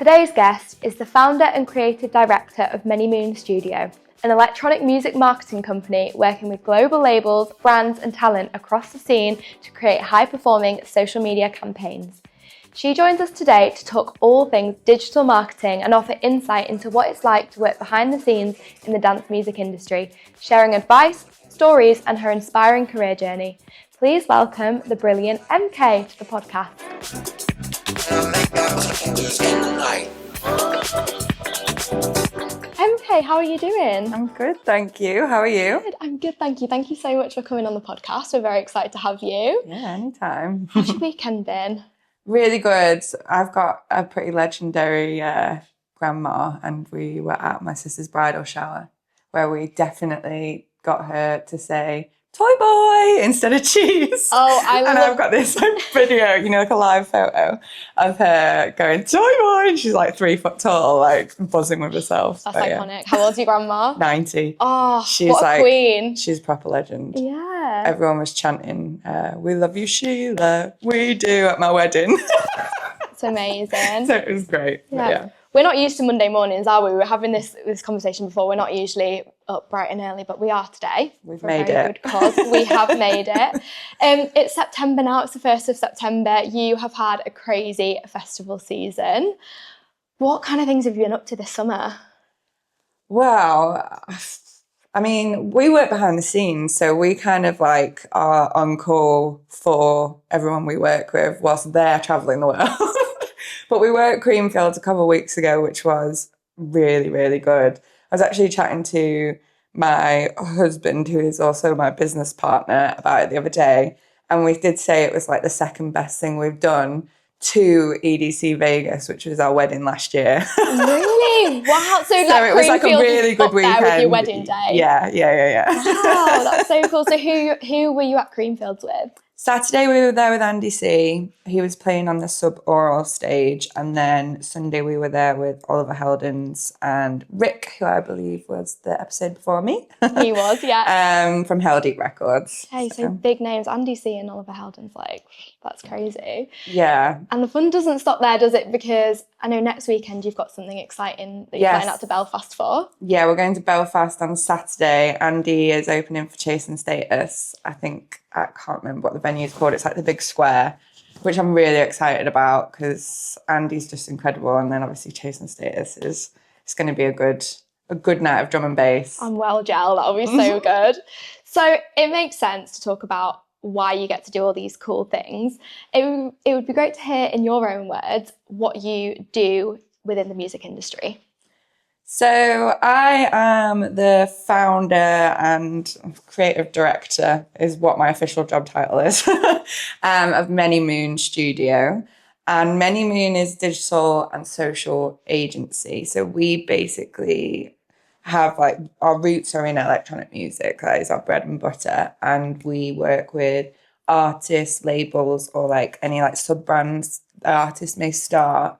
Today's guest is the founder and creative director of Manymoon Studio, an electronic music marketing company working with global labels, brands and talent across the scene to create high-performing social media campaigns. She joins us today to talk all things digital marketing and offer insight into what it's like to work behind the scenes in the dance music industry, sharing advice, stories and her inspiring career journey. Please welcome the brilliant MK to the podcast. MK, how are you doing? I'm good, thank you. How are you? Good. I'm good, thank you. Thank you so much for coming on the podcast. We're very excited to have you. Yeah, anytime. How's your weekend been? Really good. I've got a pretty legendary grandma, and we were at my sister's bridal shower where we definitely got her to say toy boy instead of cheese. Oh, I've got this video, like a live photo of her going toy boy, and she's like 3 foot tall, like buzzing with herself. That's iconic. Yeah. How old's your grandma? 90. Oh, she's what a like, queen. She's a proper legend. Yeah. Everyone was chanting, we love you, Sheila, we do, at my wedding. It's amazing. So it was great. Yeah. We're not used to Monday mornings, are we? We were having this conversation before. We're not usually up bright and early, but we are today. We've made it. Good cause. We have made it. It's September now. It's the 1st of September. You have had a crazy festival season. What kind of things have you been up to this summer? Well, I mean, we work behind the scenes, so we kind of like are on call for everyone we work with whilst they're travelling the world. But we were at Creamfields a couple of weeks ago, which was really, really good. I was actually chatting to my husband, who is also my business partner, about it the other day. And we did say it was like the second best thing we've done to EDC Vegas, which was our wedding last year. Really? Wow. So it was like a really good weekend. There with your wedding day. Yeah. Wow, that's so cool. So who were you at Creamfields with? Saturday we were there with Andy C. He was playing on the sub-aural stage, and then Sunday we were there with Oliver Heldens and Rick, who I believe was the episode before me. He was, yeah. From 𝗗𝗘𝗧𝗔𝗜𝗍 Records. Hey, so big names, Andy C and Oliver Heldens, like, that's crazy. Yeah. And the fun doesn't stop there, does it? Because I know next weekend you've got something exciting that you're flying out to Belfast for. Yeah, we're going to Belfast on Saturday. Andy is opening for 𝗗𝗘𝗧𝗧. I can't remember what the venue's called. It's like the big square, which I'm really excited about because Andy's just incredible. And then obviously 𝗗𝗘𝗧𝗧 it's going to be a good night of drum and bass. I'm well gel. That'll be so good. So it makes sense to talk about why you get to do all these cool things. It would be great to hear in your own words what you do within the music industry. So I am the founder and creative director, is what my official job title is, of Manymoon Studio. And Manymoon is digital and social agency. So we basically have like our roots are in electronic music. That is our bread and butter. And we work with artists, labels, or like any like sub-brands the artists may start.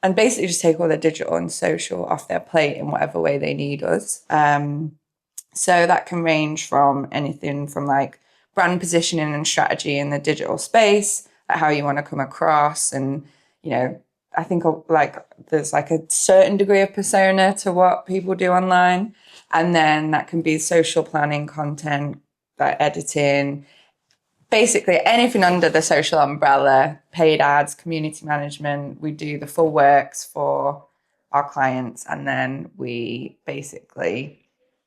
And basically just take all their digital and social off their plate in whatever way they need us. So that can range from anything from like brand positioning and strategy in the digital space, like how you want to come across. And, I think like there's like a certain degree of persona to what people do online. And then that can be social planning, content, like editing, basically anything under the social umbrella, paid ads, community management. We do the full works for our clients, and then we basically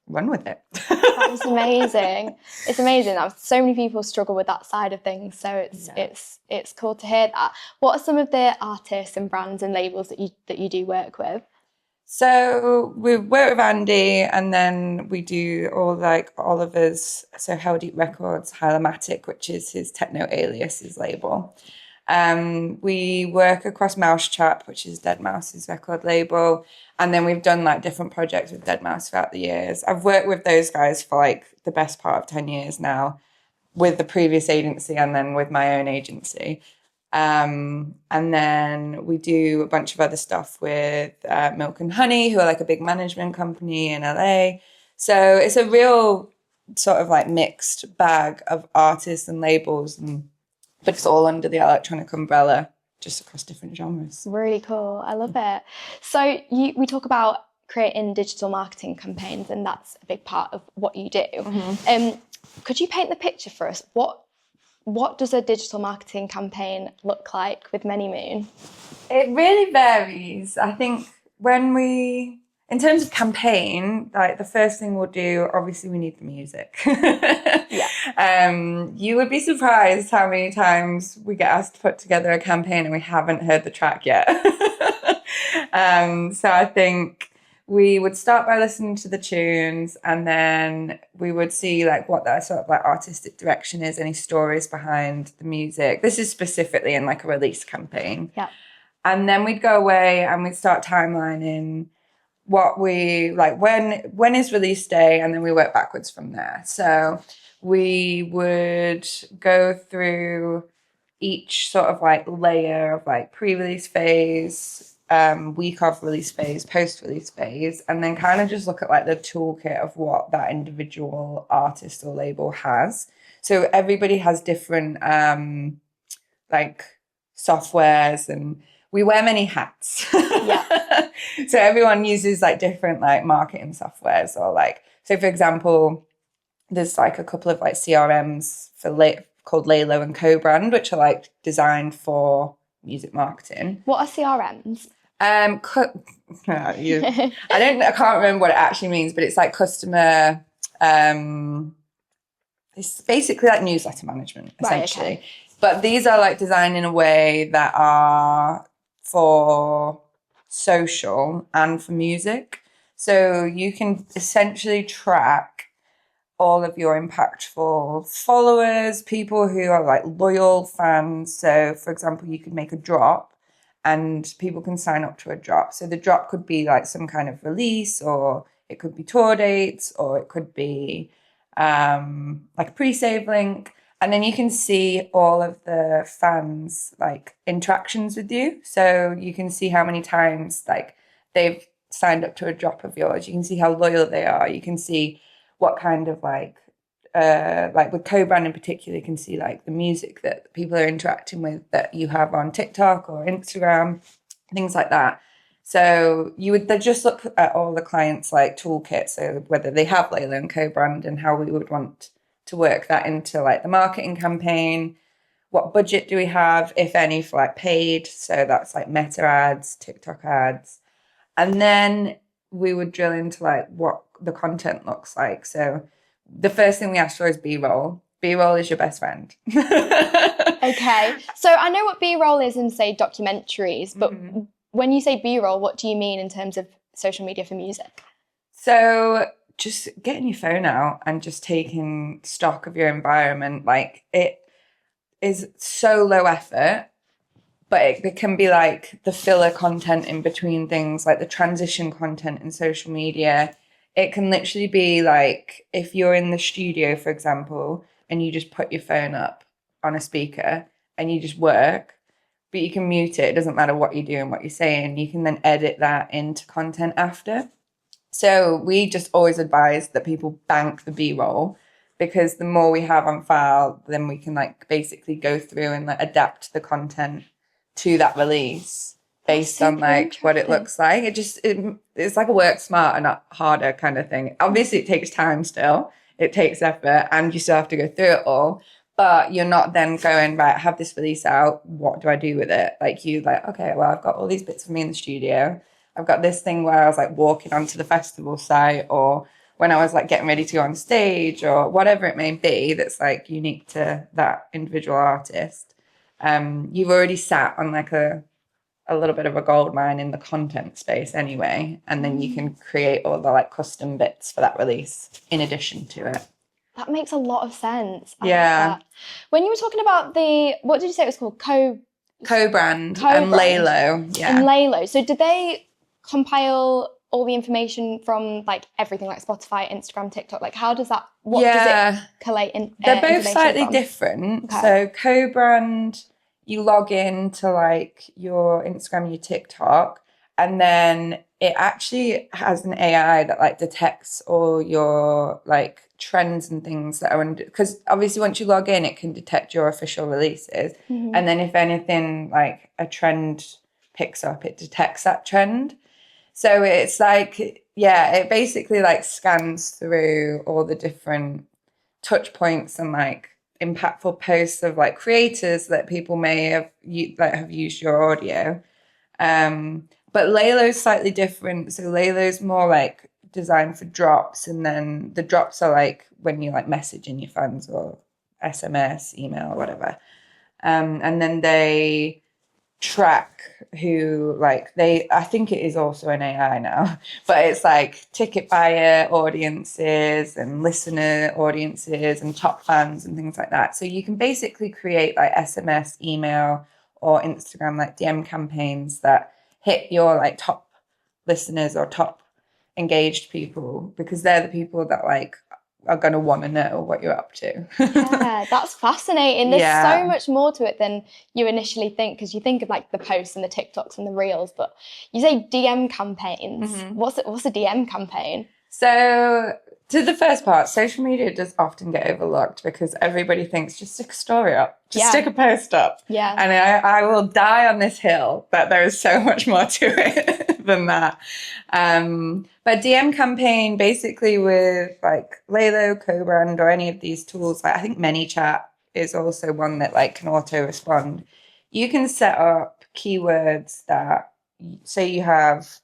run with it. That's amazing. It's amazing. So many people struggle with that side of things, so it's cool to hear that. What are some of the artists and brands and labels that you do work with? So we work with Andy, and then we do all like Oliver's, so 𝗗𝗘𝗧𝗧 Records, 𝗗𝗘𝗡𝗧𝗧 which is his techno alias's label. We work across Mousetrap, which is deadmau5's record label. And then we've done like different projects with deadmau5 throughout the years. I've worked with those guys for like the best part of 10 years now, with the previous agency and then with my own agency. And then we do a bunch of other stuff with Milk and Honey, who are like a big management company in LA. So it's a real sort of like mixed bag of artists and labels, but it's all under the electronic umbrella just across different genres. Really cool. I love it. So we talk about creating digital marketing campaigns, and that's a big part of what you do. Could you paint the picture for us? What does a digital marketing campaign look like with Manymoon? It really varies. I think in terms of campaign, like the first thing we'll do, obviously we need the music. You would be surprised how many times we get asked to put together a campaign and we haven't heard the track yet. So I think we would start by listening to the tunes, and then we would see like what that sort of like artistic direction is, any stories behind the music. This is specifically in like a release campaign. Yeah. And then we'd go away and we'd start timelining what we like, when is release day, and then we work backwards from there. So we would go through each sort of like layer of like pre-release phase, week of release phase, post-release phase, and then kind of just look at like the toolkit of what that individual artist or label has. So everybody has different like softwares, and we wear many hats. Yeah. So everyone uses like different like marketing softwares, or like, so for example, there's like a couple of like CRMs called 𝗖𝗘𝗧𝗔𝗜𝗍 and co-brand, which are like designed for music marketing. What are CRMs? I can't remember what it actually means, but it's like customer, it's basically like newsletter management, essentially. Right, okay. But these are like designed in a way that are for social and for music. So you can essentially track all of your impactful followers, people who are like loyal fans. So for example, you could make a drop and people can sign up to a drop. So the drop could be like some kind of release, or it could be tour dates, or it could be like a pre-save link. And then you can see all of the fans like interactions with you. So you can see how many times like they've signed up to a drop of yours. You can see how loyal they are. You can see what kind of like with co-brand in particular, you can see like the music that people are interacting with that you have on TikTok or Instagram, things like that. So they just look at all the clients' like toolkit, so whether they have 𝗖𝗘𝗧𝗔𝗜𝗍 and co-brand, and how we would want to work that into like the marketing campaign. What budget do we have, if any, for like paid? So that's like Meta ads, TikTok ads. And then we would drill into like what the content looks like. So the first thing we ask for is B-roll. B-roll is your best friend. Okay. So I know what B-roll is in, say, documentaries, but when you say B-roll, what do you mean in terms of social media for music? So just getting your phone out and just taking stock of your environment. Like, it is so low effort, but it can be like the filler content in between things, like the transition content in social media. It can literally be like, if you're in the studio, for example, and you just put your phone up on a speaker and you just work, but you can mute it. It doesn't matter what you do and what you're saying. You can then edit that into content after. So we just always advise that people bank the B-roll, because the more we have on file, then we can like basically go through and like adapt the content to that release based on like what it looks like. It's like a work smarter, not harder kind of thing. Obviously it takes time still, it takes effort, and you still have to go through it all, but you're not then going, right, I have this release out, what do I do with it? Like, you like, okay, well, I've got all these bits of me in the studio. I've got this thing where I was like walking onto the festival site, or when I was like getting ready to go on stage, or whatever it may be that's like unique to that individual artist. You've already sat on like a little bit of a gold mine in the content space anyway, and then you can create all the like custom bits for that release in addition to it. That makes a lot of sense. Yeah. Like that. When you were talking about what did you say it was called? Co-brand and 𝗖𝗘𝗧𝗔𝗜𝗍𝗧. Yeah. And 𝗖𝗘𝗧𝗧. So did they compile all the information from like everything like Spotify, Instagram, TikTok? Like, how does that, what does it collate in? They're both slightly different. Okay. So co-brand, you log in to like your Instagram, your TikTok, and then it actually has an AI that like detects all your like trends and things that are under, because obviously once you log in, it can detect your official releases. And then if anything like a trend picks up, it detects that trend. So it's like, yeah, it basically like scans through all the different touch points and like impactful posts of like creators that people may have have used your audio. But laylo's slightly different. So laylo's more like designed for drops, and then the drops are like when you like messaging your fans or SMS, email, or whatever. And then they track who like I think it is also an AI now, but it's like ticket buyer audiences and listener audiences and top fans and things like that. So you can basically create like SMS, email, or Instagram like DM campaigns that hit your like top listeners or top engaged people, because they're the people that like are going to want to know what you're up to. Yeah, that's fascinating. There's Yeah. so much more to it than you initially think, because you think of like the posts and the TikToks and the reels, but you say DM campaigns. What's a DM campaign? So to the first part, social media does often get overlooked because everybody thinks just stick a story up, just stick a post up. Yeah. And I will die on this hill that there is so much more to it than that. But DM campaign, basically with like Laylo, co-brand, or any of these tools, like I think ManyChat is also one that like can auto respond. You can set up keywords that, say you have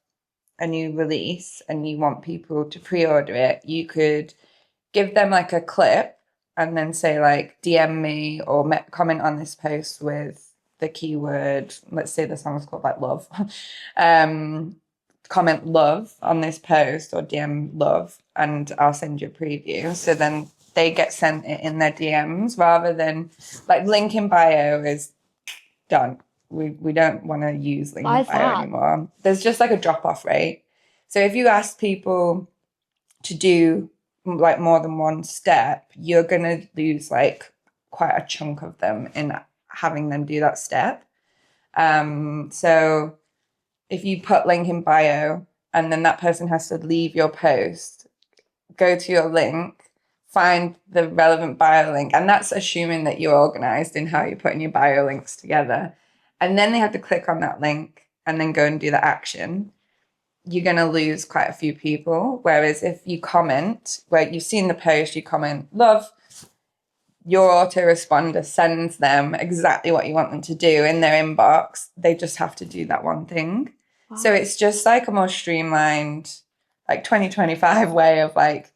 a new release and you want people to pre-order it, you could give them like a clip and then say like DM me or comment on this post with the keyword, let's say the song's called like love. Comment love on this post or DM love and I'll send you a preview. So then they get sent it in their DMs, rather than like link in bio is done. We don't want to use link in bio anymore. There's just like a drop-off rate. So if you ask people to do like more than one step, you're going to lose like quite a chunk of them in having them do that step. So if you put link in bio and then that person has to leave your post, go to your link, find the relevant bio link, and that's assuming that you're organized in how you're putting your bio links together. And then they have to click on that link and then go and do the action. You're going to lose quite a few people. Whereas if you comment, where you've seen the post, you comment, love, your autoresponder sends them exactly what you want them to do in their inbox. They just have to do that one thing. Wow. So it's just like a more streamlined, like 2025 way of like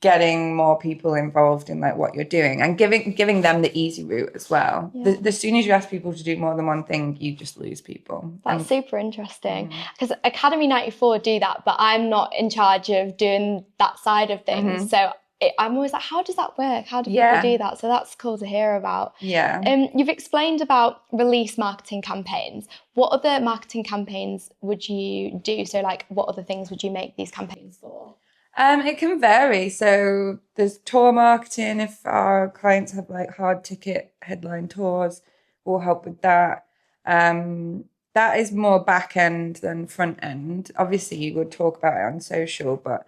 getting more people involved in like what you're doing and giving them the easy route as well. Yeah. The soon as you ask people to do more than one thing, you just lose people. That's super interesting, because Academy 94 do that, but I'm not in charge of doing that side of things. So I'm always like, how does that work? How do people do that? So that's cool to hear about. Yeah. You've explained about release marketing campaigns. What other marketing campaigns would you do? So like, what other things would you make these campaigns for? It can vary. So there's tour marketing. If our clients have like hard ticket headline tours, we'll help with that. That is more back end than front end. Obviously, you would talk about it on social, but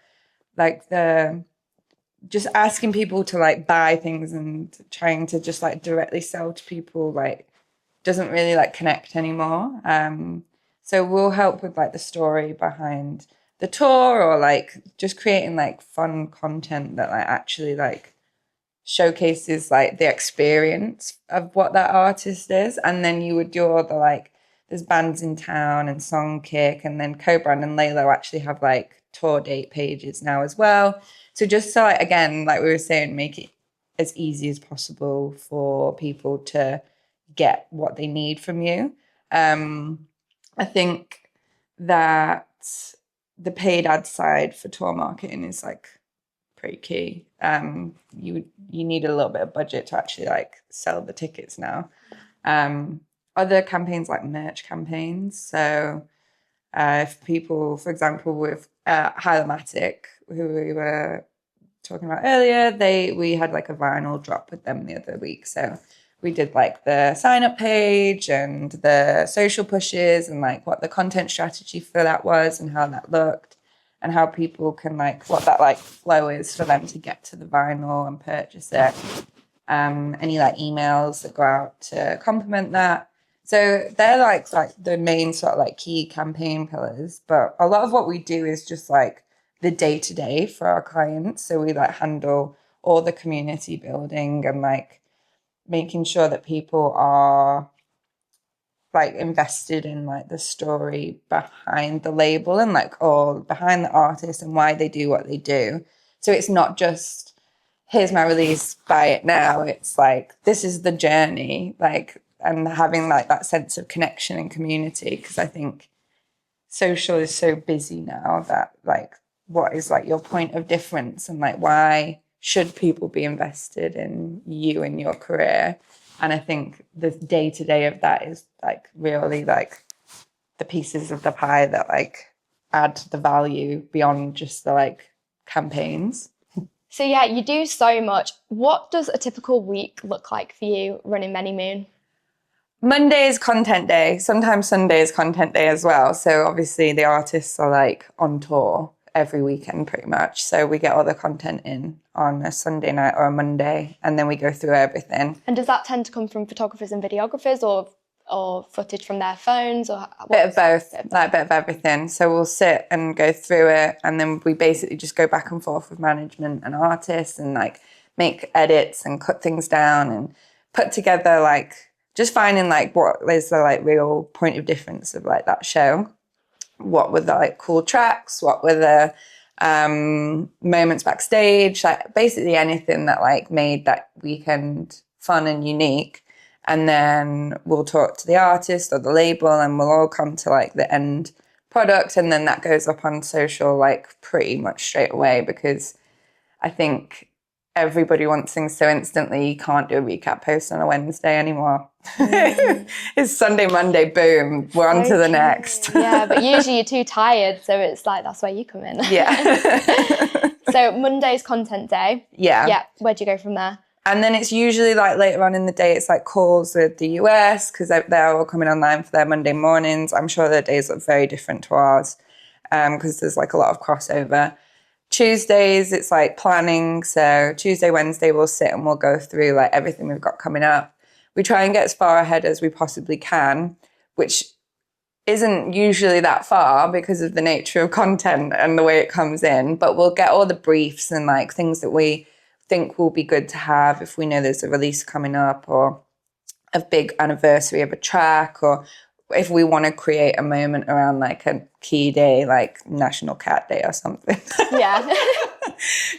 like just asking people to like buy things and trying to just like directly sell to people like doesn't really like connect anymore. So we'll help with like the story behind the tour, or like just creating like fun content that like actually like showcases like the experience of what that artist is. And then you would do all the like, there's bands in town and Songkick, and then co-brand and Laylo actually have like tour date pages now as well. So just so like, again, like we were saying, make it as easy as possible for people to get what they need from you. I think that the paid ad side for tour marketing is like pretty key. You need a little bit of budget to actually like sell the tickets now. Other campaigns like merch campaigns. So if people, for example, with 𝗖𝗢𝗡𝗧𝗔𝗖𝗓, who we were talking about earlier, we had like a vinyl drop with them the other week. So we did like the sign up page and the social pushes and like what the content strategy for that was and how that looked and how people can like, what that like flow is for them to get to the vinyl and purchase it. Any like emails that go out to complement that. So they're like the main sort of like key campaign pillars. But a lot of what we do is just like the day-to-day for our clients. So we like handle all the community building and like making sure that people are like invested in like the story behind the label and like all behind the artist and why they do what they do. So it's not just, here's my release, buy it now. It's like, this is the journey, like, and having like that sense of connection and community. Because I think social is so busy now that like, what is like your point of difference and like why should people be invested in you and your career? And I think the day-to-day of that is like really like the pieces of the pie that like add the value beyond just the like campaigns. So yeah, you do so much. What does a typical week look like for you running Manymoon? Monday is content day. Sometimes Sunday is content day as well. So obviously the artists are like on tour every weekend pretty much. So we get all the content in on a Sunday night or a Monday and then we go through everything. And does that tend to come from photographers and videographers or footage from their phones or bit of both, like a bit of everything. So we'll sit and go through it and then we basically just go back and forth with management and artists and like make edits and cut things down and put together like just finding like what is the like real point of difference of like that show. What were the like cool tracks? What were the moments backstage? Like basically anything that like made that weekend fun and unique. And then we'll talk to the artist or the label and we'll all come to like the end product. And then that goes up on social like pretty much straight away because I think everybody wants things so instantly. You can't do a recap post on a Wednesday anymore. It's Sunday, Monday, boom, we're on to the next. Yeah, but usually you're too tired. So it's like, that's where you come in. Yeah. So Monday's content day. Yeah. Yeah. Where'd you go from there? And then it's usually like later on in the day, it's like calls with the US because they're all coming online for their Monday mornings. I'm sure their days look very different to ours because there's like a lot of crossover. Tuesdays, it's like planning. So Tuesday, Wednesday, we'll sit and we'll go through like everything we've got coming up. We try and get as far ahead as we possibly can, which isn't usually that far because of the nature of content and the way it comes in. But we'll get all the briefs and like things that we think will be good to have if we know there's a release coming up or a big anniversary of a track or if we want to create a moment around like a key day like National Cat Day or something. Yeah.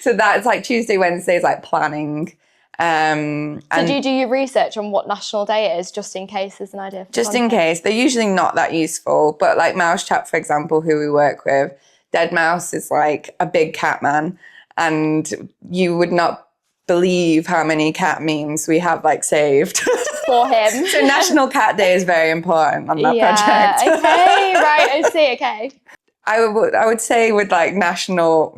So that's like Tuesday, Wednesday is like planning. So do you do your research on what National Day it is just in case there's an idea? Just in case. They're usually not that useful. But like Mouse Chat, for example, who we work with, Dead Mouse is like a big cat man. And you would not believe how many cat memes we have like saved. For him. So National Cat Day is very important on that project. Okay, right, I see, okay. I would say with like national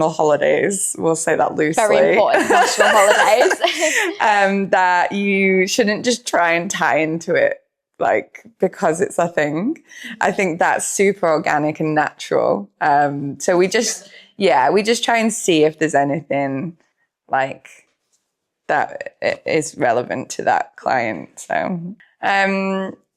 holidays, we'll say that loosely. Very important national holidays. That you shouldn't just try and tie into it like because it's a thing. I think that's super organic and natural. So we just try and see if there's anything like that is relevant to that client.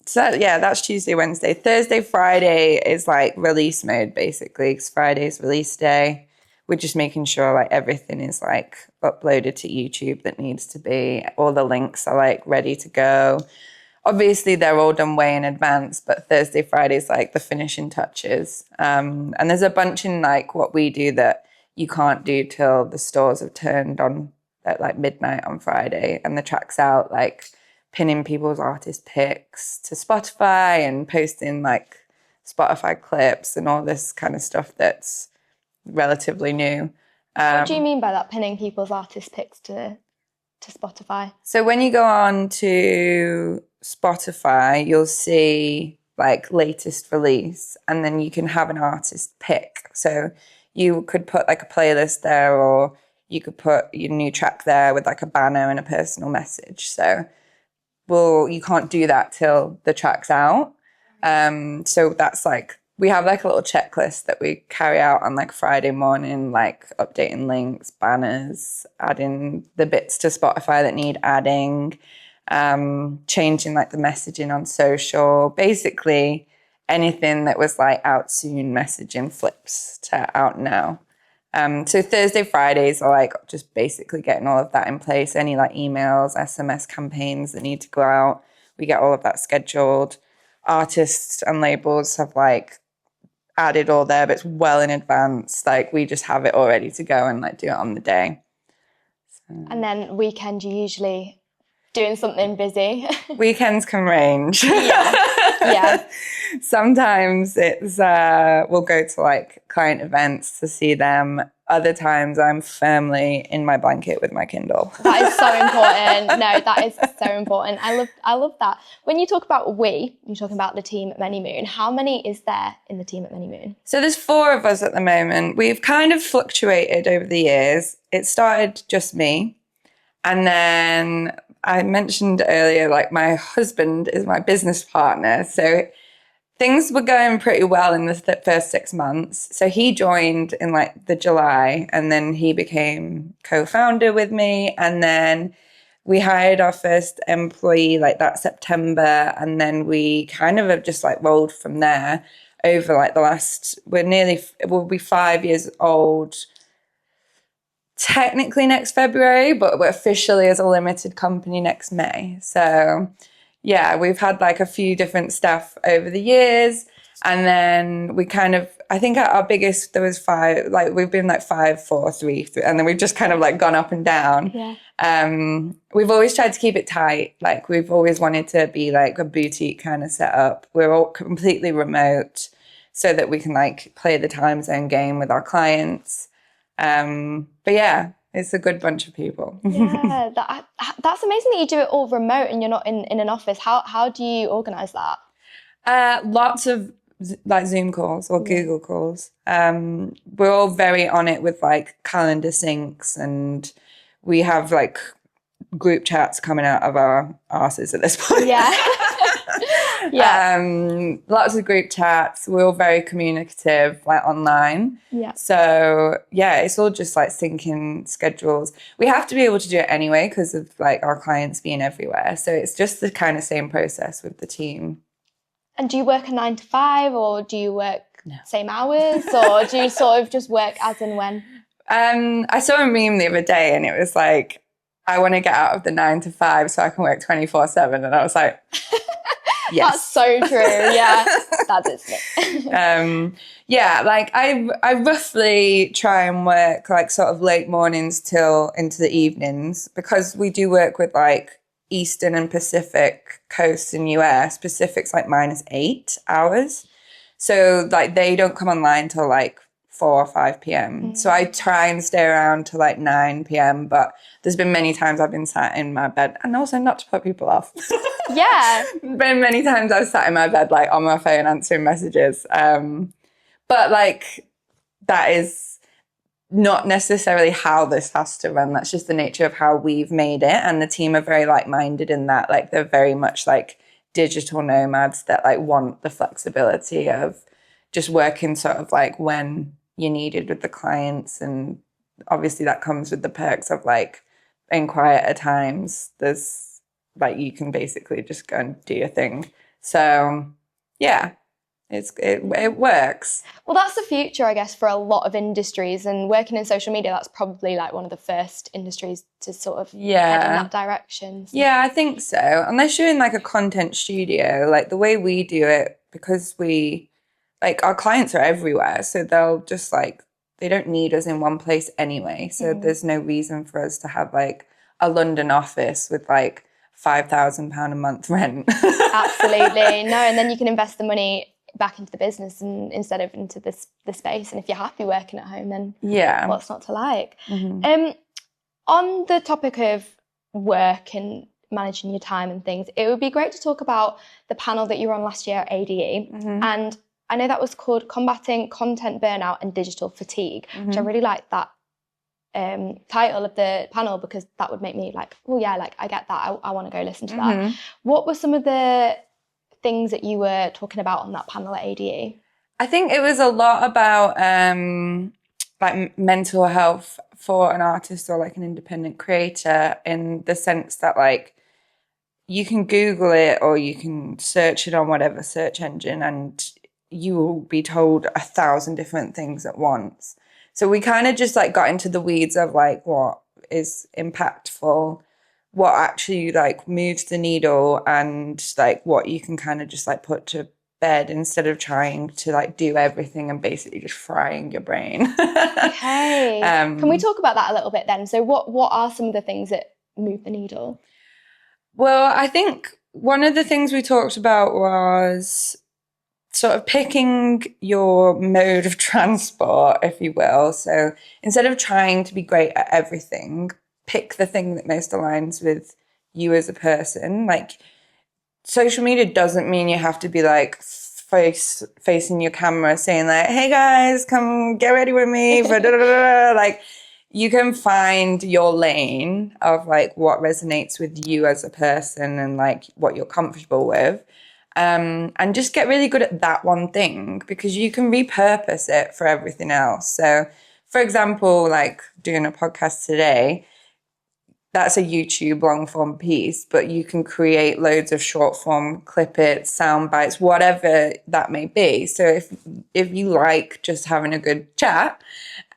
So that's Tuesday, Wednesday. Thursday, Friday is like release mode basically because Friday's release day. We're just making sure like everything is like uploaded to YouTube that needs to be. All the links are like ready to go. Obviously they're all done way in advance, but Thursday, Friday is like the finishing touches. And there's a bunch in like what we do that you can't do till the stores have turned on at like midnight on Friday and the track's out, like pinning people's artist pics to Spotify and posting like Spotify clips and all this kind of stuff that's relatively new. What do you mean by that, pinning people's artist pics to Spotify? So when you go on to Spotify, you'll see like latest release and then you can have an artist pick. So you could put like a playlist there or you could put your new track there with like a banner and a personal message. So you can't do that till the track's out. So that's like, we have like a little checklist that we carry out on like Friday morning, like updating links, banners, adding the bits to Spotify that need adding, changing like the messaging on social, basically anything that was like out soon messaging flips to out now. So Thursday, Fridays are like just basically getting all of that in place. Any like emails, SMS campaigns that need to go out, we get all of that scheduled. Artists and labels have like added all their bits well in advance. Like we just have it all ready to go and like do it on the day. So. And then weekend, you're usually doing something busy. Weekends can range. Yeah. Sometimes it's we'll go to like client events to see them. Other times I'm firmly in my blanket with my Kindle. That is so important. No, that is so important. I love that. When you talk about you're talking about the team at Manymoon. How many is there in the team at Manymoon? So there's 4 of us at the moment. We've kind of fluctuated over the years. It started just me. And then I mentioned earlier, like my husband is my business partner. So things were going pretty well in the first 6 months. So he joined in like the July, and then he became co-founder with me. And then we hired our first employee like that September. And then we kind of have just like rolled from there over like we'll be 5 years old technically next February, but we're officially as a limited company next May. So yeah, we've had like a few different staff over the years. And then we kind of, I think our biggest, there was 5, like we've been like 5, 4, 3, and then we've just kind of like gone up and down. Yeah. We've always tried to keep it tight. Like we've always wanted to be like a boutique kind of setup. We're all completely remote so that we can like play the time zone game with our clients. But yeah, it's a good bunch of people. Yeah, that's amazing that you do it all remote and you're not in an office. How do you organise that? Lots of like Zoom calls or Google calls. We're all very on it with like calendar syncs, and we have like group chats coming out of our arses at this point. Yeah. Yeah. Lots of group chats. We're all very communicative, like online. Yeah. So yeah, it's all just like syncing schedules. We have to be able to do it anyway because of like our clients being everywhere. So it's just the kind of same process with the team. And do you work a 9 to 5, or do you work same hours, or do you sort of just work as and when? I saw a meme the other day, and it was like, I want to get out of the 9 to 5 so I can work 24/7. And I was like, yes. That's so true. Yeah, that is it. Yeah, like I roughly try and work like sort of late mornings till into the evenings, because we do work with like Eastern and Pacific coasts in US. Pacific's like -8 hours. So like they don't come online till like 4 or 5 p.m. So I try and stay around till like 9 p.m. But there's been many times I've been sat in my bed, and also not to put people off. Yeah. Been many times I've sat in my bed like on my phone answering messages. But like that is not necessarily how this has to run. That's just the nature of how we've made it. And the team are very like-minded in that. Like they're very much like digital nomads that like want the flexibility of just working sort of like when you're needed with the clients. And obviously that comes with the perks of like in quieter times, there's like you can basically just go and do your thing. So yeah, it works. Well, that's the future, I guess, for a lot of industries, and working in social media, that's probably like one of the first industries to sort of head in that direction. So. Yeah, I think so. Unless you're in like a content studio, like the way we do it, because we like our clients are everywhere, so they'll just like they don't need us in one place anyway. So there's no reason for us to have like a London office with like £5,000 a month rent. Absolutely. No, and then you can invest the money back into the business and instead of into the space. And if you're happy working at home, then what's not to like? On the topic of work and managing your time and things, it would be great to talk about the panel that you were on last year at ADE. And I know that was called Combating Content Burnout and Digital Fatigue, which I really like that title of the panel, because that would make me like, oh yeah, like I get that. I want to go listen to that. What were some of the things that you were talking about on that panel at ADE? I think it was a lot about like mental health for an artist or like an independent creator, in the sense that like you can Google it or you can search it on whatever search engine and you will be told 1,000 different things at once. So we kind of just like got into the weeds of like what is impactful, what actually like moves the needle, and like what you can kind of just like put to bed instead of trying to like do everything and basically just frying your brain. Okay. Can we talk about that a little bit then? So what are some of the things that move the needle? Well, I think one of the things we talked about was sort of picking your mode of transport, if you will. So instead of trying to be great at everything, pick the thing that most aligns with you as a person. Like, social media doesn't mean you have to be like facing your camera saying like, hey guys, come get ready with me for da da da. Like, you can find your lane of like what resonates with you as a person and like what you're comfortable with. And just get really good at that one thing, because you can repurpose it for everything else. So for example, like doing a podcast today, that's a YouTube long form piece, but you can create loads of short form, clip it, sound bites, whatever that may be. So if you like just having a good chat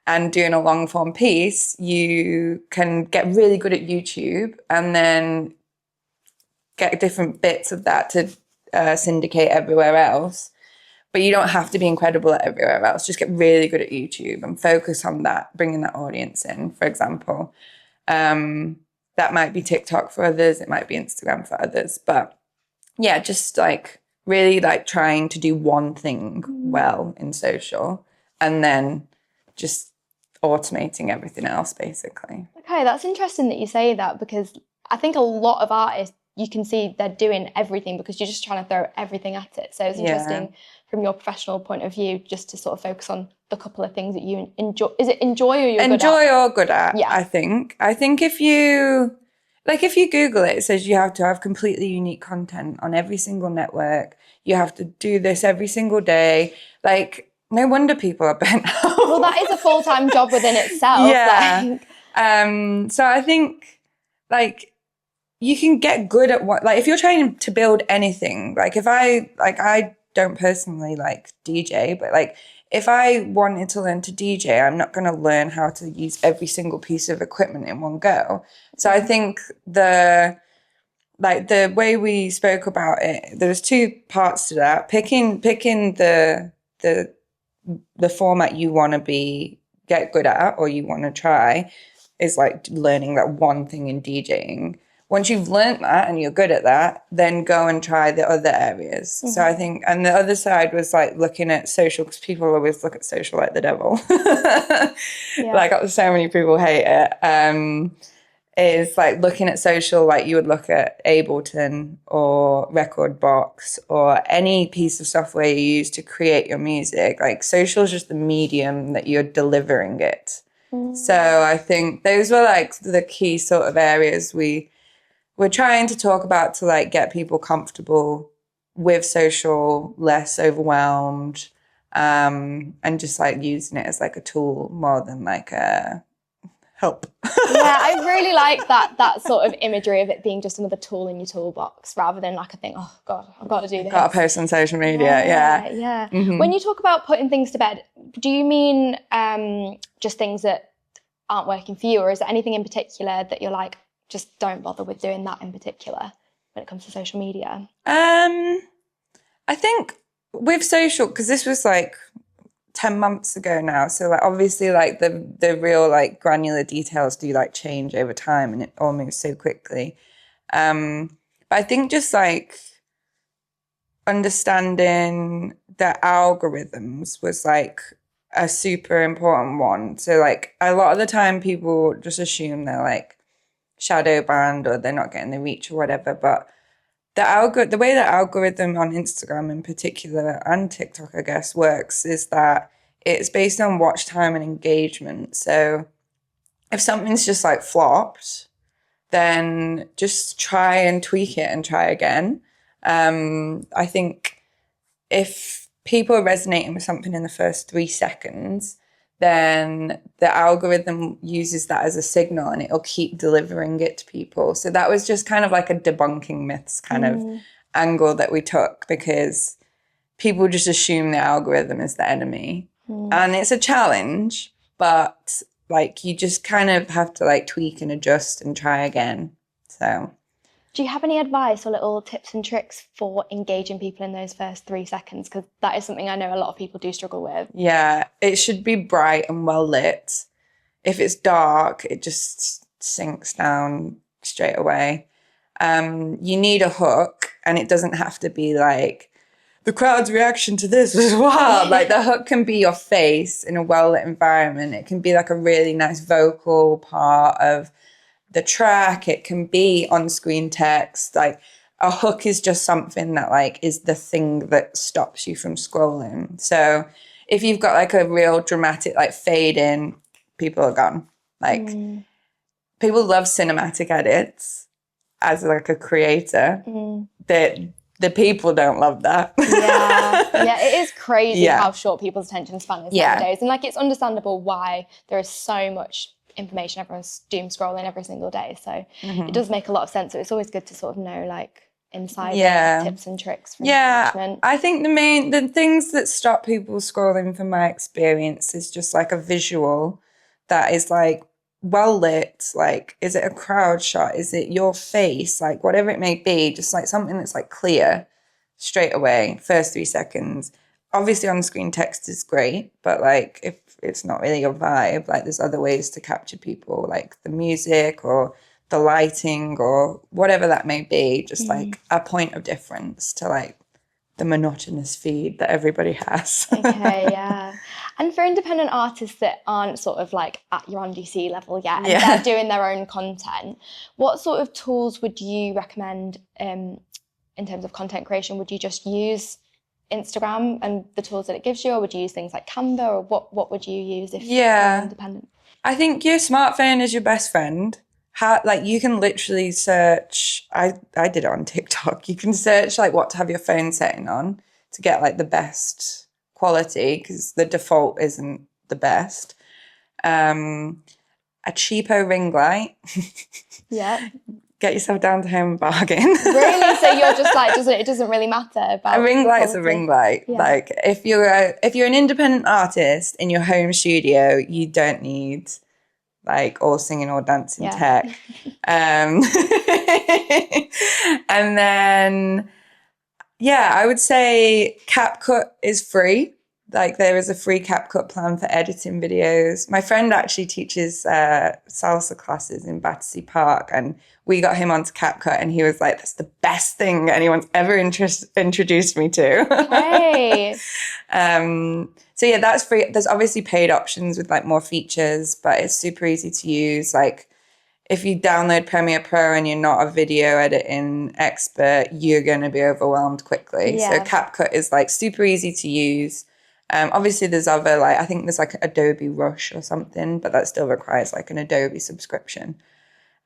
and doing a long form piece, you can get really good at YouTube and then get different bits of that to syndicate everywhere else. But you don't have to be incredible at everywhere else. Just get really good at YouTube and focus on that, bringing that audience in, for example. That might be TikTok for others. It might be Instagram for others. But yeah, just like really like trying to do one thing well in social and then just automating everything else, basically. Okay, that's interesting that you say that, because I think a lot of artists, you can see they're doing everything because you're just trying to throw everything at it. So it's interesting from your professional point of view just to sort of focus on the couple of things that you enjoy. Is it enjoy or you're enjoy good at? or good at? Yeah. I think if you Google it, it says you have to have completely unique content on every single network. You have to do this every single day. Like, no wonder people are burnt out. Well, that is a full-time job within itself. Yeah. So I think like you can get good at what, like if you're trying to build anything, like I don't personally like DJ, but like if I wanted to learn to DJ, I'm not going to learn how to use every single piece of equipment in one go. So I think the way we spoke about it, there was two parts to that. Picking the format you want to get good at or you want to try is like learning that one thing in DJing. Once you've learnt that and you're good at that, then go and try the other areas. Mm-hmm. So I think, and the other side was like looking at social, because people always look at social like the devil. Like so many people hate it. Is like looking at social like you would look at Ableton or Recordbox or any piece of software you use to create your music. Like social is just the medium that you're delivering it. Mm. So I think those were like the key sort of areas we're trying to talk about to like get people comfortable with social, less overwhelmed, and just like using it as like a tool more than like a help. Yeah, I really like that sort of imagery of it being just another tool in your toolbox rather than like a thing, oh God, I've got to do this. Got to post on social media, yeah. Mm-hmm. When you talk about putting things to bed, do you mean just things that aren't working for you, or is there anything in particular that you're like, just don't bother with doing that in particular when it comes to social media? I think with social, because this was like 10 months ago now, so like obviously like the real like granular details do like change over time and it all moves so quickly. But I think just like understanding the algorithms was like a super important one. So like a lot of the time people just assume they're like shadow banned or they're not getting the reach or whatever, but the way the algorithm on Instagram in particular and TikTok I guess works is that it's based on watch time and engagement. So if something's just like flopped, then just try and tweak it and try again. I think if people are resonating with something in the first 3 seconds, then the algorithm uses that as a signal and it'll keep delivering it to people. So that was just kind of like a debunking myths kind of angle that we took, because people just assume the algorithm is the enemy. And it's a challenge, but like you just kind of have to like tweak and adjust and try again. So do you have any advice or little tips and tricks for engaging people in those first 3 seconds? Because that is something I know a lot of people do struggle with. Yeah, it should be bright and well lit. If it's dark, it just sinks down straight away. You need a hook, and it doesn't have to be like, the crowd's reaction to this was wild. Like, the hook can be your face in a well-lit environment. It can be like a really nice vocal part of the track. It can be on-screen text. Like, a hook is just something that like is the thing that stops you from scrolling. So if you've got like a real dramatic like fade in, people are gone. Like people love cinematic edits as like a creator. That the people don't love that. Yeah, it is crazy how short people's attention span is nowadays. And like, it's understandable why there is so much information. Everyone's doom scrolling every single day. So it does make a lot of sense. So it's always good to sort of know like inside tips and tricks from management. I think the things that stop people scrolling, from my experience, is just like a visual that is like well lit. Like, is it a crowd shot? Is it your face? Like, whatever it may be, just like something that's like clear straight away, first 3 seconds. Obviously on screen text is great, but like if it's not really your vibe, like there's other ways to capture people, like the music or the lighting or whatever that may be, just like a point of difference to like the monotonous feed that everybody has. Okay, yeah. And for independent artists that aren't sort of like at your NDC level yet, and they're doing their own content, what sort of tools would you recommend in terms of content creation? Would you just use Instagram and the tools that it gives you, or would you use things like Canva, or what would you use if you're independent? I think your smartphone is your best friend. Like you can literally search, I did it on TikTok, you can search like what to have your phone setting on to get like the best quality, because the default isn't the best. A cheapo ring light. Yeah. Get yourself down to home and bargain. Really? So you're just like, it doesn't really matter about a ring light's a ring light. Yeah. Like if you're an independent artist in your home studio, you don't need like all singing or dancing tech. And then I would say CapCut is free. Like there is a free CapCut plan for editing videos. My friend actually teaches salsa classes in Battersea Park, and we got him onto CapCut, and he was like, that's the best thing anyone's ever introduced me to. Hey. So yeah, that's free. There's obviously paid options with like more features, but it's super easy to use. Like if you download Premiere Pro and you're not a video editing expert, you're going to be overwhelmed quickly. Yeah. So CapCut is like super easy to use. Obviously there's other, like, I think there's like Adobe Rush or something, but that still requires like an Adobe subscription.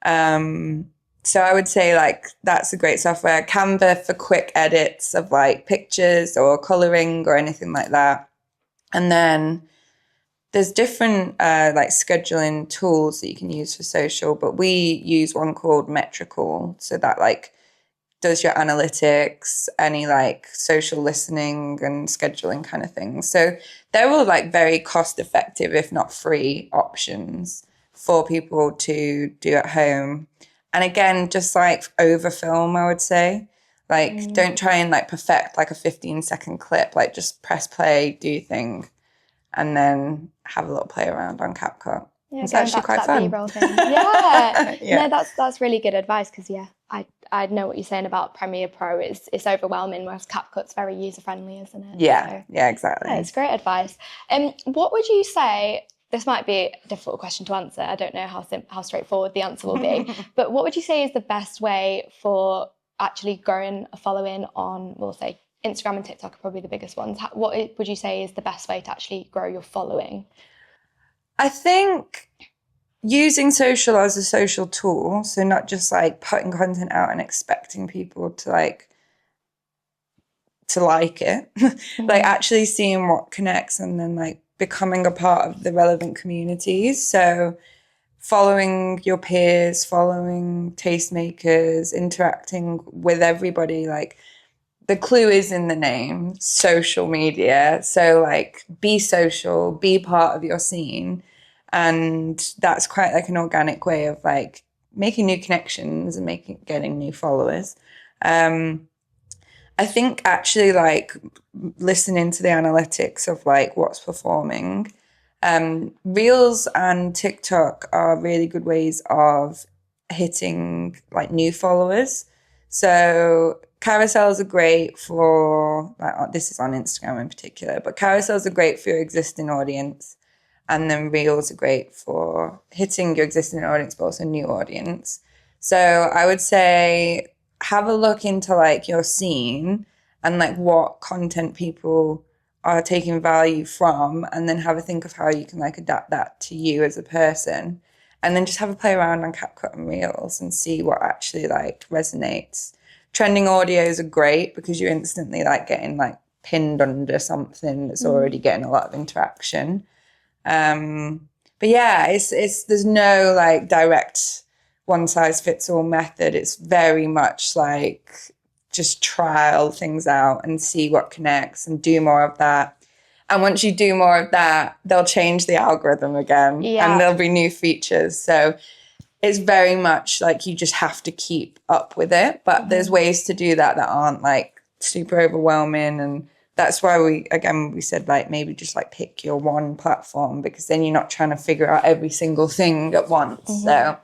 So I would say like that's a great software. Canva for quick edits of like pictures or coloring or anything like that. And then there's different like scheduling tools that you can use for social, but we use one called Metrical. So that like does your analytics, any like social listening and scheduling kind of things. So they're all like very cost effective, if not free options for people to do at home. And again, just like over film, I would say, like don't try and like perfect like a 15-second clip, like just press play, do your thing, and then have a little play around on CapCut. Yeah, it's actually quite fun. B-roll thing. Yeah. No, that's really good advice, because I know what you're saying about Premiere Pro. It's overwhelming, whereas CapCut's very user friendly, isn't it? Yeah, exactly. Yeah, it's great advice. What would you say? This might be a difficult question to answer. I don't know how straightforward the answer will be. But what would you say is the best way for actually growing a following on, we'll say, Instagram and TikTok are probably the biggest ones. What would you say is the best way to actually grow your following? I think using social as a social tool. So not just like putting content out and expecting people to like it, like actually seeing what connects and then like becoming a part of the relevant communities. So following your peers, following tastemakers, interacting with everybody, like the clue is in the name, social media. So like be social, be part of your scene. And that's quite like an organic way of like making new connections and getting new followers. I think actually like listening to the analytics of like what's performing, Reels and TikTok are really good ways of hitting like new followers. So carousels are great for, like, this is on Instagram in particular, but carousels are great for your existing audience. And then Reels are great for hitting your existing audience, but also new audience. So I would say have a look into like your scene and like what content people are taking value from, and then have a think of how you can like adapt that to you as a person, and then just have a play around on CapCut and Reels and see what actually like resonates. Trending audios are great because you're instantly like getting like pinned under something that's already getting a lot of interaction. But yeah, it's there's no like direct one size fits all method. It's very much like just trial things out and see what connects and do more of that. And once you do more of that, they'll change the algorithm again and there'll be new features. So it's very much like you just have to keep up with it. But there's ways to do that aren't like super overwhelming. And that's why we said like maybe just like pick your one platform, because then you're not trying to figure out every single thing at once. So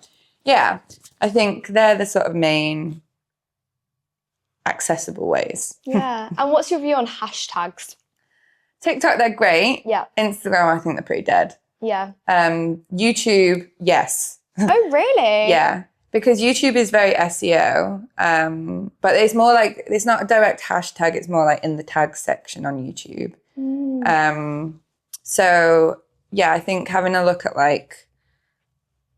yeah, I think they're the sort of main accessible ways. Yeah. And what's your view on hashtags? TikTok, they're great. Yeah. Instagram, I think they're pretty dead. Yeah. YouTube, yes. Oh, really? Yeah. Because YouTube is very SEO, but it's more like, it's not a direct hashtag, it's more like in the tags section on YouTube. So yeah, I think having a look at like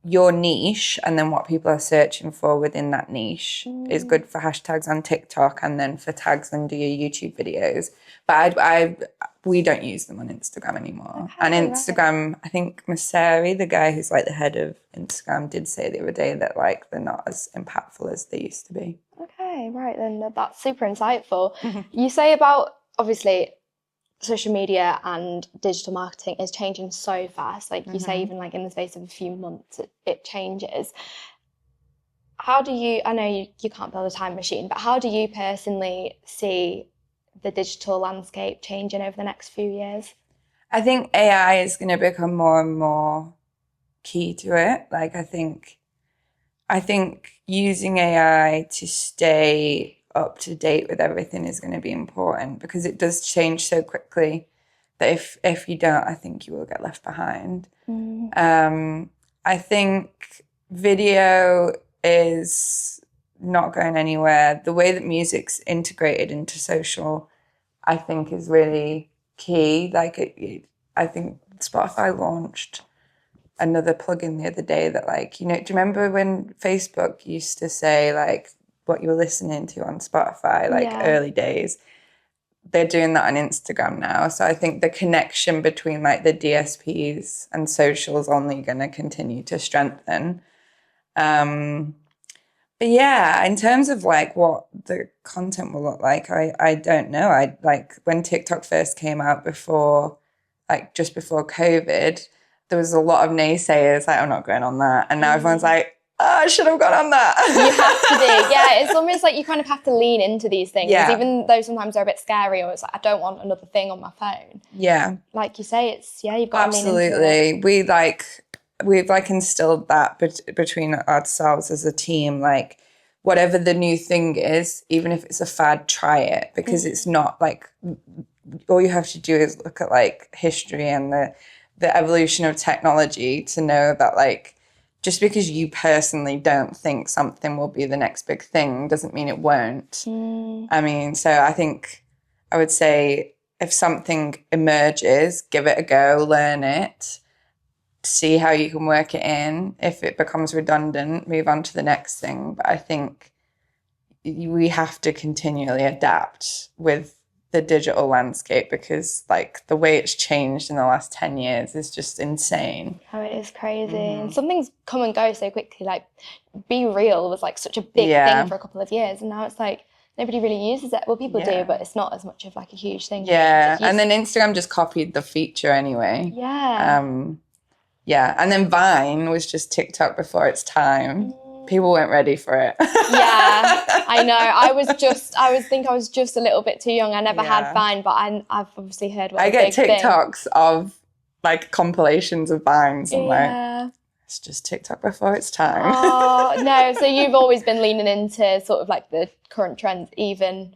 your niche and then what people are searching for within that niche is good for hashtags on TikTok, and then for tags under your YouTube videos. But we don't use them on Instagram anymore. Okay, and Instagram, right. I think Masari, the guy who's like the head of Instagram, did say the other day that like they're not as impactful as they used to be. Okay, right, then that's super insightful. You say about, obviously, social media and digital marketing is changing so fast. Like you say, even like in the space of a few months, it changes. How do you, I know you can't build a time machine, but how do you personally see the digital landscape changing over the next few years? I think AI is going to become more and more key to it. Like I think using AI to stay up to date with everything is going to be important, because it does change so quickly that if you don't, I think you will get left behind. I think video is not going anywhere. The way that music's integrated into social, I think, is really key. Like I think Spotify launched another plugin the other day that, like, you know, do you remember when Facebook used to say like what you were listening to on Spotify, like early days? They're doing that on Instagram now. So I think the connection between like the DSPs and social is only going to continue to strengthen. But yeah, in terms of like what the content will look like, I don't know. I like when TikTok first came out just before COVID, there was a lot of naysayers like, I'm not going on that. And now everyone's like, oh, I should have gone on that. You have to be. Yeah, it's almost like you kind of have to lean into these things. Yeah. Even though sometimes they're a bit scary, or it's like, I don't want another thing on my phone. Yeah. Like you say, you've got to lean into it. Absolutely. We've instilled that between ourselves as a team, like whatever the new thing is, even if it's a fad, try it, because it's not like, all you have to do is look at like history and the evolution of technology to know that like, just because you personally don't think something will be the next big thing doesn't mean it won't. I mean, so I think I would say if something emerges, give it a go, learn it. see how you can work it in. If it becomes redundant, move on to the next thing. But I think we have to continually adapt with the digital landscape, because like the way it's changed in the last 10 years is just insane. Oh, it is crazy. And some things come and go so quickly. Like Be Real was like such a big thing for a couple of years, and now it's like nobody really uses it. Well, people do, but it's not as much of like a huge thing. Yeah, and then Instagram just copied the feature anyway. Yeah, and then Vine was just TikTok before its time. People weren't ready for it. I know. I was just a little bit too young. I never had Vine, but I've obviously heard what I a get big TikToks thing. of like compilations of Vines. I'm like, it's just TikTok before its time. Oh, no. So you've always been leaning into sort of like the current trends even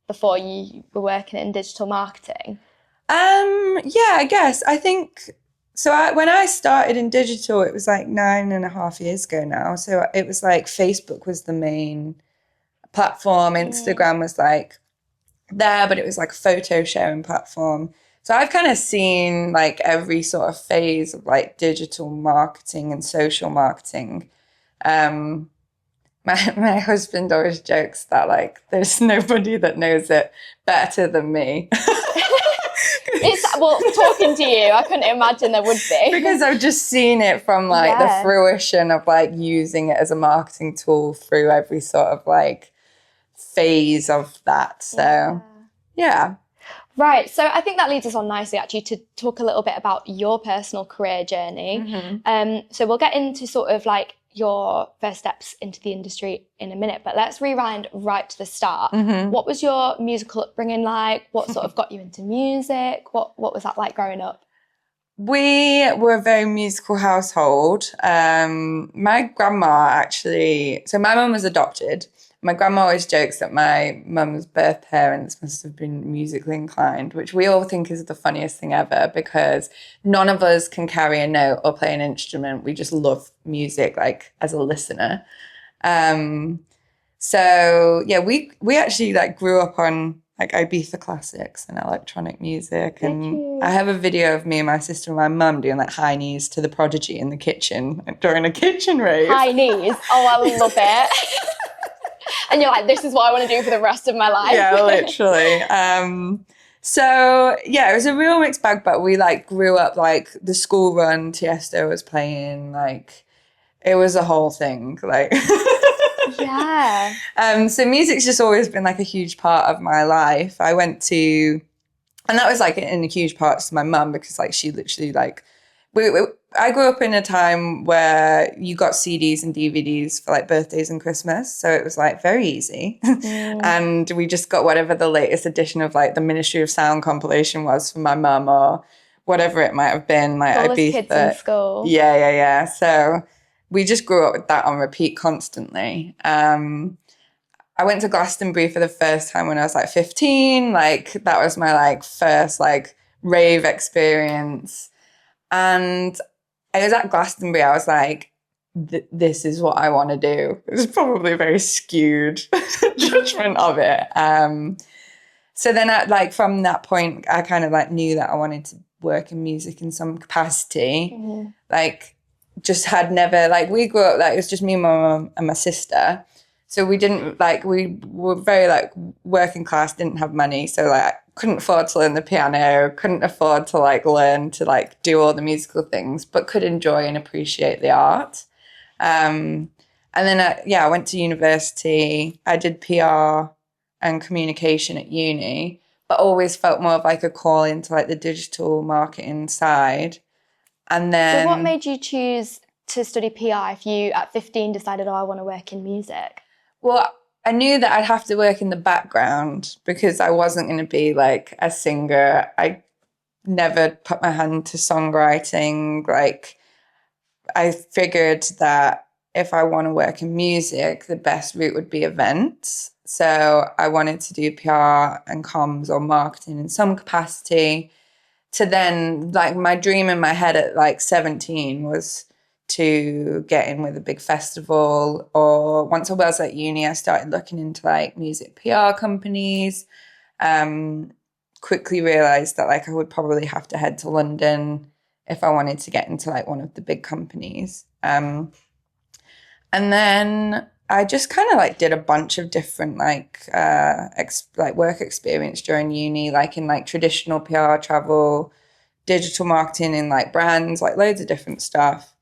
before you were working in digital marketing? Yeah, I guess. I think... So when I started in digital, it was like 9.5 years ago now. So it was like Facebook was the main platform. Instagram was like there, but it was like a photo sharing platform. So I've kind of seen like every sort of phase of like digital marketing and social marketing. My husband always jokes that like there's nobody that knows it better than me. Well, talking to you, I couldn't imagine there would be. Because I've just seen it from like the fruition of like using it as a marketing tool through every sort of like phase of that. So, yeah. Right. So I think that leads us on nicely actually to talk a little bit about your personal career journey. So we'll get into sort of like your first steps into the industry in a minute, but let's rewind right to the start. What was your musical upbringing like? What sort of got you into music? What was that like growing up? We were a very musical household. My grandma actually, so my mum was adopted. My grandma always jokes that my mum's birth parents must have been musically inclined, which we all think is the funniest thing ever, because none of us can carry a note or play an instrument. We just love music, like as a listener. So yeah, we actually like grew up on like 𝗖𝗢𝗡𝗧𝗔𝗜𝗍 classics and electronic music. And I have a video of me and my sister and my mum doing like high knees to the Prodigy in the kitchen during a kitchen rave. High knees? Oh, I love it. And you're like, this is what I want to do for the rest of my life. Yeah, literally. So yeah, it was a real mixed bag, but we like grew up like the school run, Tiesto was playing, like it was a whole thing. Like so music's just always been like a huge part of my life. I went to, and that was like in a huge part to my mum, because like she literally like, I grew up in a time where you got CDs and DVDs for like birthdays and Christmas. So it was like very easy. And we just got whatever the latest edition of like the Ministry of Sound compilation was for my mum, or whatever it might have been. Like all those kids in school. Yeah. So we just grew up with that on repeat constantly. I went to Glastonbury for the first time when I was like 15. Like that was my like first like rave experience. And I was at Glastonbury, I was like, this is what I want to do. It was probably a very skewed judgment of it. So then from that point, I kind of like knew that I wanted to work in music in some capacity. Like just had never, like we grew up, like it was just me, my mum and my sister. So we didn't like, we were very like working class, didn't have money. So like couldn't afford to learn the piano, couldn't afford to like learn to like do all the musical things, but could enjoy and appreciate the art. And then, I went to university. I did PR and communication at uni, but always felt more of like a call into like the digital marketing side. And then... So what made you choose to study PR if you at 15 decided, I want to work in music? Well, I knew that I'd have to work in the background because I wasn't going to be like a singer. I never put my hand to songwriting. Like I figured that if I want to work in music, the best route would be events. So I wanted to do PR and comms or marketing in some capacity. To then, like my dream in my head at like 17 was to get in with a big festival, or once I was at uni, I started looking into like music PR companies. Quickly realized that like I would probably have to head to London if I wanted to get into like one of the big companies. And then I just kind of like did a bunch of different like work experience during uni, like in like traditional PR, travel, digital marketing, in like brands, like loads of different stuff.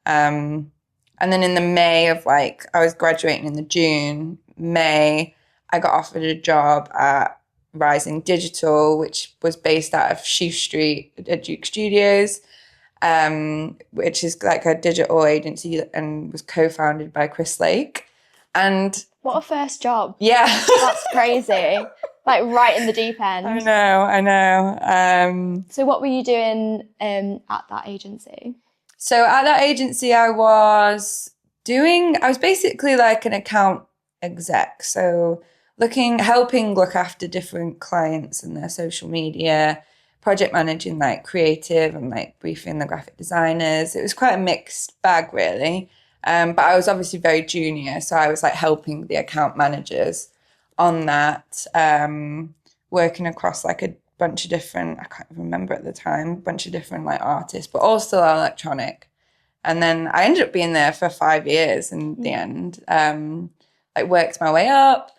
And then in the May of like, I was graduating in the June, May, I got offered a job at Rising Digital, which was based out of Sheaf Street at Duke Studios, which is like a digital agency and was co-founded by Chris Lake. And what a first job. Yeah. That's crazy. Like right in the deep end. I know. So what were you doing at that agency? So at that agency, I was basically like an account exec. So helping look after different clients and their social media, project managing like creative and like briefing the graphic designers. It was quite a mixed bag really. But I was obviously very junior. So I was like helping the account managers on that, working across like a bunch of different, I can't remember at the time, bunch of different like artists, but all still electronic. And then I ended up being there for 5 years in the end, like worked my way up,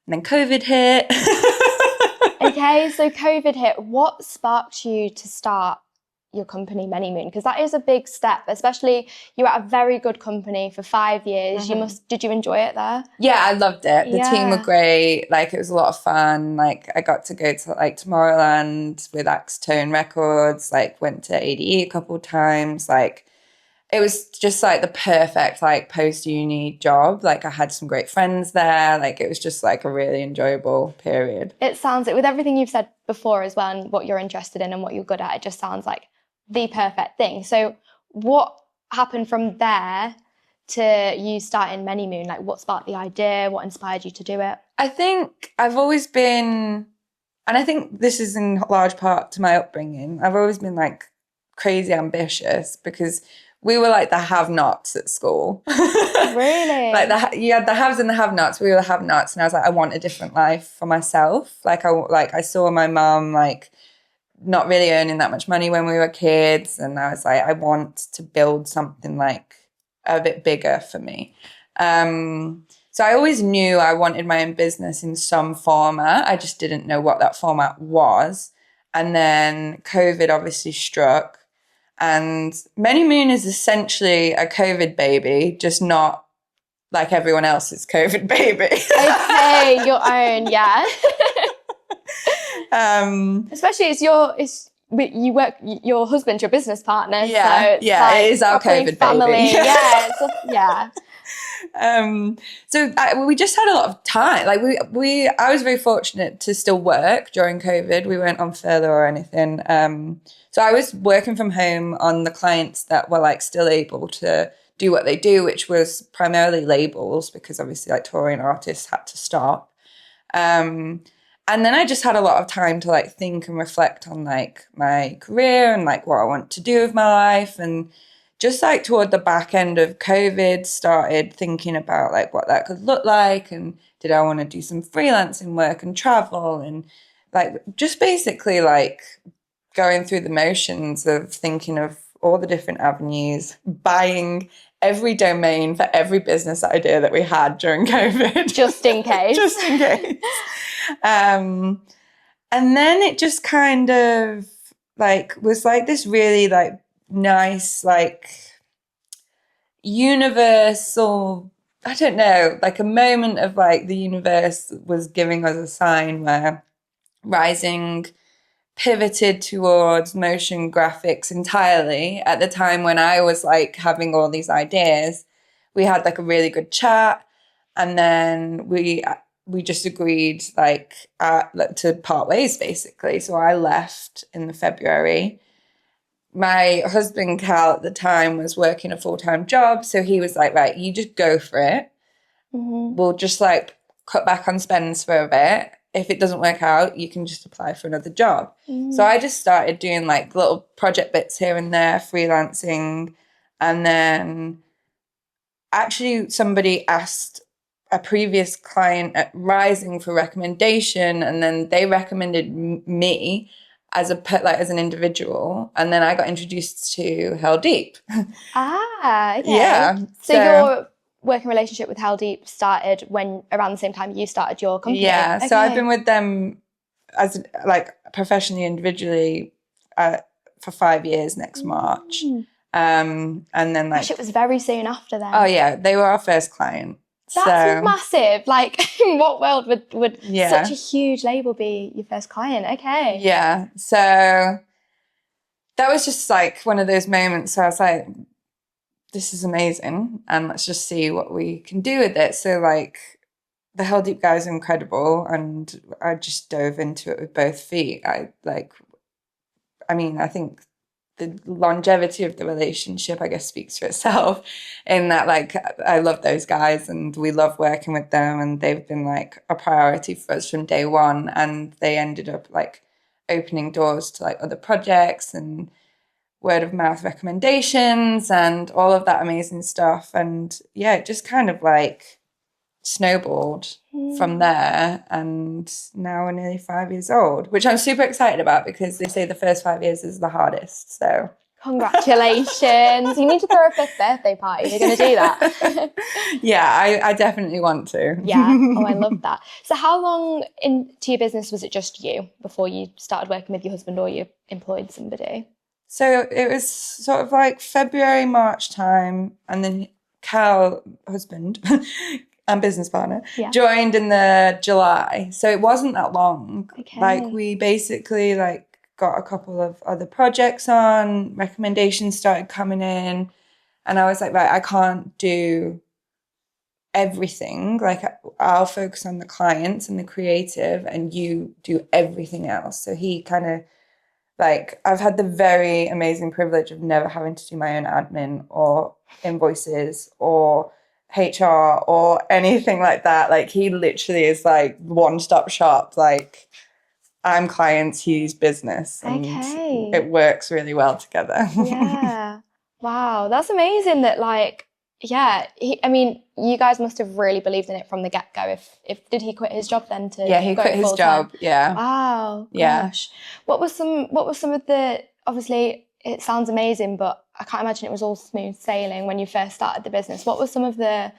and then COVID hit. Okay, so COVID hit. What sparked you to start your company Manymoon? Because that is a big step, especially you were at a very good company for 5 years. Did you enjoy it there? Yeah, I loved it. The team were great. Like it was a lot of fun. Like I got to go to like Tomorrowland with Axtone Records, like went to ADE a couple of times. Like it was just like the perfect like post-uni job. Like I had some great friends there. Like it was just like a really enjoyable period. It sounds, with everything you've said before as well and what you're interested in and what you're good at, it just sounds like the perfect thing. So what happened from there to you starting Manymoon? Like what sparked the idea? What inspired you to do it? I think I've always been, and I think this is in large part to my upbringing, I've always been like crazy ambitious because we were like the have-nots at school. Really? Like you had the haves and the have-nots. We were the have-nots, and I was like, I want a different life for myself. Like I saw my mum like not really earning that much money when we were kids, and I was like, I want to build something like a bit bigger for me. So I always knew I wanted my own business in some format. I just didn't know what that format was. And then COVID obviously struck. And Manymoon is essentially a COVID baby, just not like everyone else's COVID baby. Okay, your own, yeah. Especially your husband's your business partner. Yeah, so it's it is our COVID family. baby. Yeah. So we just had a lot of time. Like I was very fortunate to still work during COVID. We weren't on furlough or anything. So I was working from home on the clients that were like still able to do what they do, which was primarily labels because obviously like touring artists had to stop. And then I just had a lot of time to like think and reflect on like my career and like what I want to do with my life. And just like toward the back end of COVID, started thinking about like what that could look like. And did I want to do some freelancing work and travel and like just basically like going through the motions of thinking of all the different avenues, buying every domain for every business idea that we had during COVID. Just in case. Just in case. And then it just kind of like was like this really like nice like universal, I don't know, like a moment of like the universe was giving us a sign where Rising pivoted towards motion graphics entirely at the time when I was like having all these ideas. We had like a really good chat, and then we just agreed like to part ways basically. So I left in the February. My husband Cal at the time was working a full-time job, so he was like, right, you just go for it. We'll just like cut back on spends for a bit. If it doesn't work out, you can just apply for another job. So I just started doing like little project bits here and there, freelancing. And then actually somebody asked a previous client at Rising for recommendation, and then they recommended me. as an individual, and then I got introduced to 𝗗𝗘𝗧𝗔𝗜𝗟𝗓. Okay. Yeah. So your working relationship with 𝗗𝗘𝗧𝗔𝗜𝗟𝗓 started around the same time you started your company? Yeah. Okay. So I've been with them as professionally, individually, for 5 years next March. And then Gosh, it was very soon after then. Oh yeah, they were our first client. That's massive. Like, in what world would Yeah. such a huge label be your first client? Okay. Yeah. So that was just like one of those moments where I was like, this is amazing, and let's just see what we can do with it. So like the 𝗗𝗘𝗧𝗔𝗜𝗟𝗓 guys are incredible, and I just dove into it with both feet. I think the longevity of the relationship, I guess, speaks for itself in that, like, I love those guys and we love working with them, and they've been like a priority for us from day one, and they ended up like opening doors to like other projects and word of mouth recommendations and all of that amazing stuff. And yeah, it just kind of like snowballed from there, and now we're nearly 5 years old, which I'm super excited about because they say the first 5 years is the hardest. So congratulations. You need to throw a 5th birthday party. You're going to do that? Yeah, I definitely want to. Yeah. Oh, I love that. So how long into your business was it just you before you started working with your husband, or you employed somebody? So it was sort of like February, March time, and then Cal, husband and business partner, joined in the July. So it wasn't that long. Okay. Like we basically like got a couple of other projects on, recommendations started coming in, and I was like, right, I can't do everything. Like I'll focus on the clients and the creative, and you do everything else. So he kind of like, I've had the very amazing privilege of never having to do my own admin or invoices or HR or anything like that. Like he literally is like one-stop shop. Like I'm clients, he's business, and it works really well together. Yeah. Wow, that's amazing that like, yeah, you guys must have really believed in it from the get-go. If did he quit his job then to Yeah, he quit his job. Yeah. Wow. Yeah. Gosh. What was some of the, obviously it sounds amazing, but I can't imagine it was all smooth sailing when you first started the business. What were some of the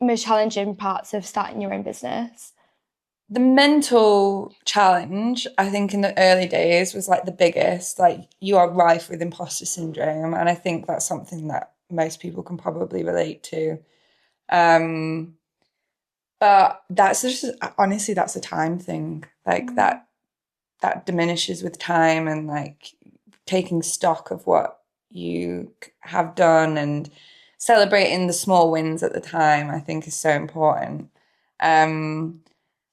most challenging parts of starting your own business? The mental challenge, I think, in the early days was like the biggest. Like you are rife with imposter syndrome, and I think that's something that most people can probably relate to. But that's just, honestly, that's a time thing. Like that diminishes with time, and like taking stock of what you have done and celebrating the small wins at the time, I think is so important.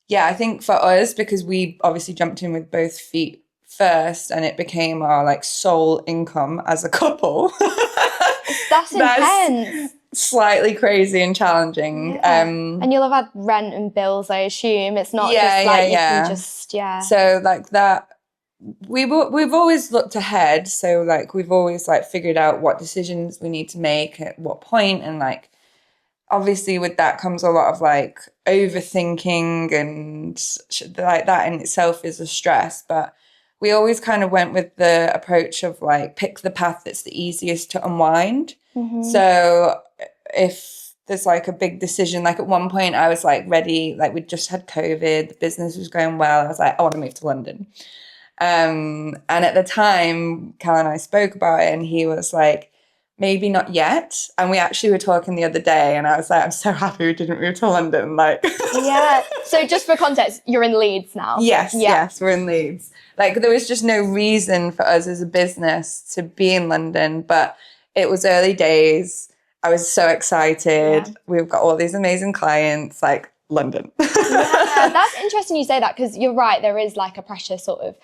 Yeah, I think for us, because we obviously jumped in with both feet first, and it became our like sole income as a couple. That's intense. Slightly crazy and challenging. Yeah. And you'll have had rent and bills, I assume. It's not just like you can just, So like that, we've always looked ahead. So like we've always like figured out what decisions we need to make at what point, and like obviously with that comes a lot of like overthinking, and like that in itself is a stress. But we always kind of went with the approach of like pick the path that's the easiest to unwind. So if there's like a big decision, like at one point I was like ready, like we'd just had COVID, the business was going well. I was like, I want to move to London. And at the time, Cal and I spoke about it, and he was like, maybe not yet. And we actually were talking the other day, and I was like, I'm so happy we didn't move to London. Like, yeah. So just for context, you're in Leeds now. Yes, we're in Leeds. Like there was just no reason for us as a business to be in London, but it was early days. I was so excited. We've got all these amazing clients, like London. Yeah, that's interesting you say that, because you're right. There is like a pressure sort of,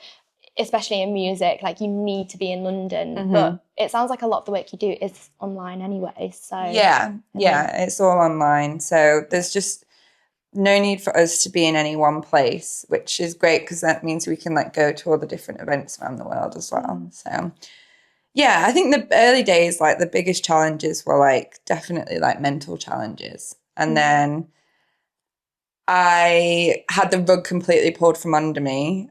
especially in music, like you need to be in London, but it sounds like a lot of the work you do is online anyway. So yeah, it's all online. So there's just no need for us to be in any one place, which is great because that means we can like go to all the different events around the world as well. So yeah, I think the early days, like the biggest challenges were like definitely like mental challenges. And then I had the rug completely pulled from under me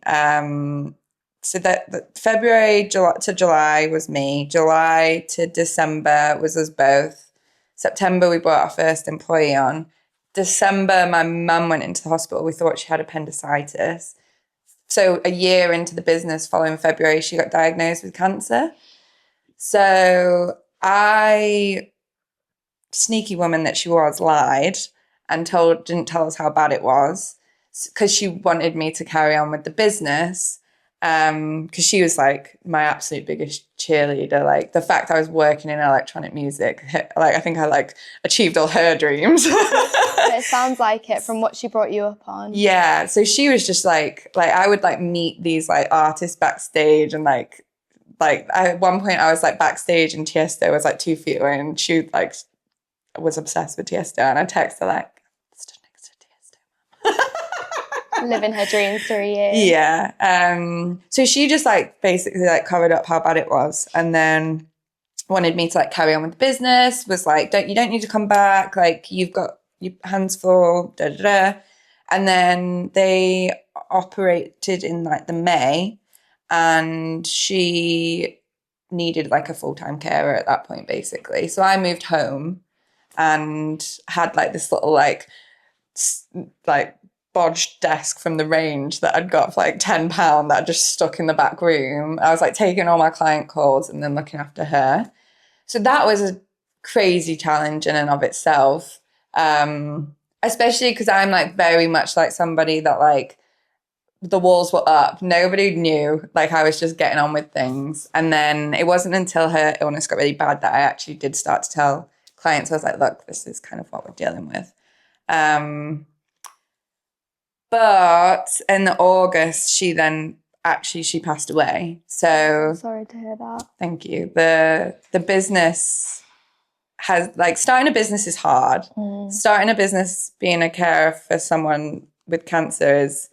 so that February to July was me. July to December was us both. September, we brought our first employee on. December, my mum went into the hospital. We thought she had appendicitis. So a year into the business, following February, she got diagnosed with cancer. So I, sneaky woman that she was, lied and didn't tell us how bad it was, because she wanted me to carry on with the business. Because she was like my absolute biggest cheerleader. Like the fact I was working in electronic music, like I think I like achieved all her dreams. It sounds like it from what she brought you up on. Yeah, so she was just like I would like meet these like artists backstage, and like at one point I was like backstage and Tiesto was like 2 feet away, and she like was obsessed with Tiesto, and I texted her like, stood next to Tiesto. Living her dreams through you. Yeah. So she just like basically like covered up how bad it was, and then wanted me to like carry on with the business, was like, you don't need to come back, like you've got your hands full, da da da. And then they operated in like the May, and she needed like a full-time carer at that point, basically. So I moved home and had like this little like bodged desk from the range that I'd got for like £10 that I just stuck in the back room. I was like taking all my client calls and then looking after her. So that was a crazy challenge in and of itself. Especially because I'm like very much like somebody that like the walls were up. Nobody knew, like I was just getting on with things. And then it wasn't until her illness got really bad that I actually did start to tell clients. I was like, look, this is kind of what we're dealing with. But in August, she passed away. So sorry to hear that. Thank you. The business has like, starting a business is hard. Starting a business, being a carer for someone with cancer is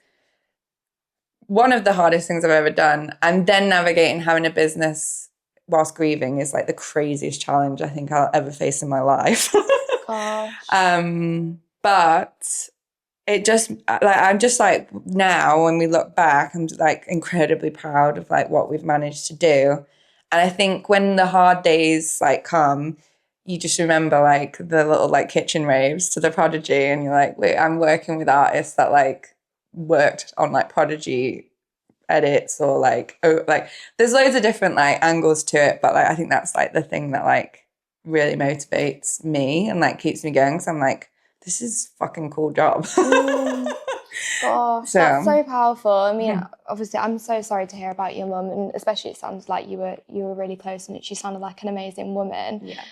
one of the hardest things I've ever done. And then navigating having a business whilst grieving is like the craziest challenge I think I'll ever face in my life. Gosh. But it just like, I'm just like, now when we look back, I'm just like incredibly proud of like what we've managed to do. And I think when the hard days like come, you just remember like the little like kitchen raves to the Prodigy, and you're like, wait, I'm working with artists that like worked on like Prodigy edits, or like, oh, like there's loads of different like angles to it, but like I think that's like the thing that like really motivates me and like keeps me going. So I'm like, this is a fucking cool job. Gosh, that's so powerful. I mean, obviously, I'm so sorry to hear about your mum, and especially it sounds like you were really close, and she sounded like an amazing woman. Yeah.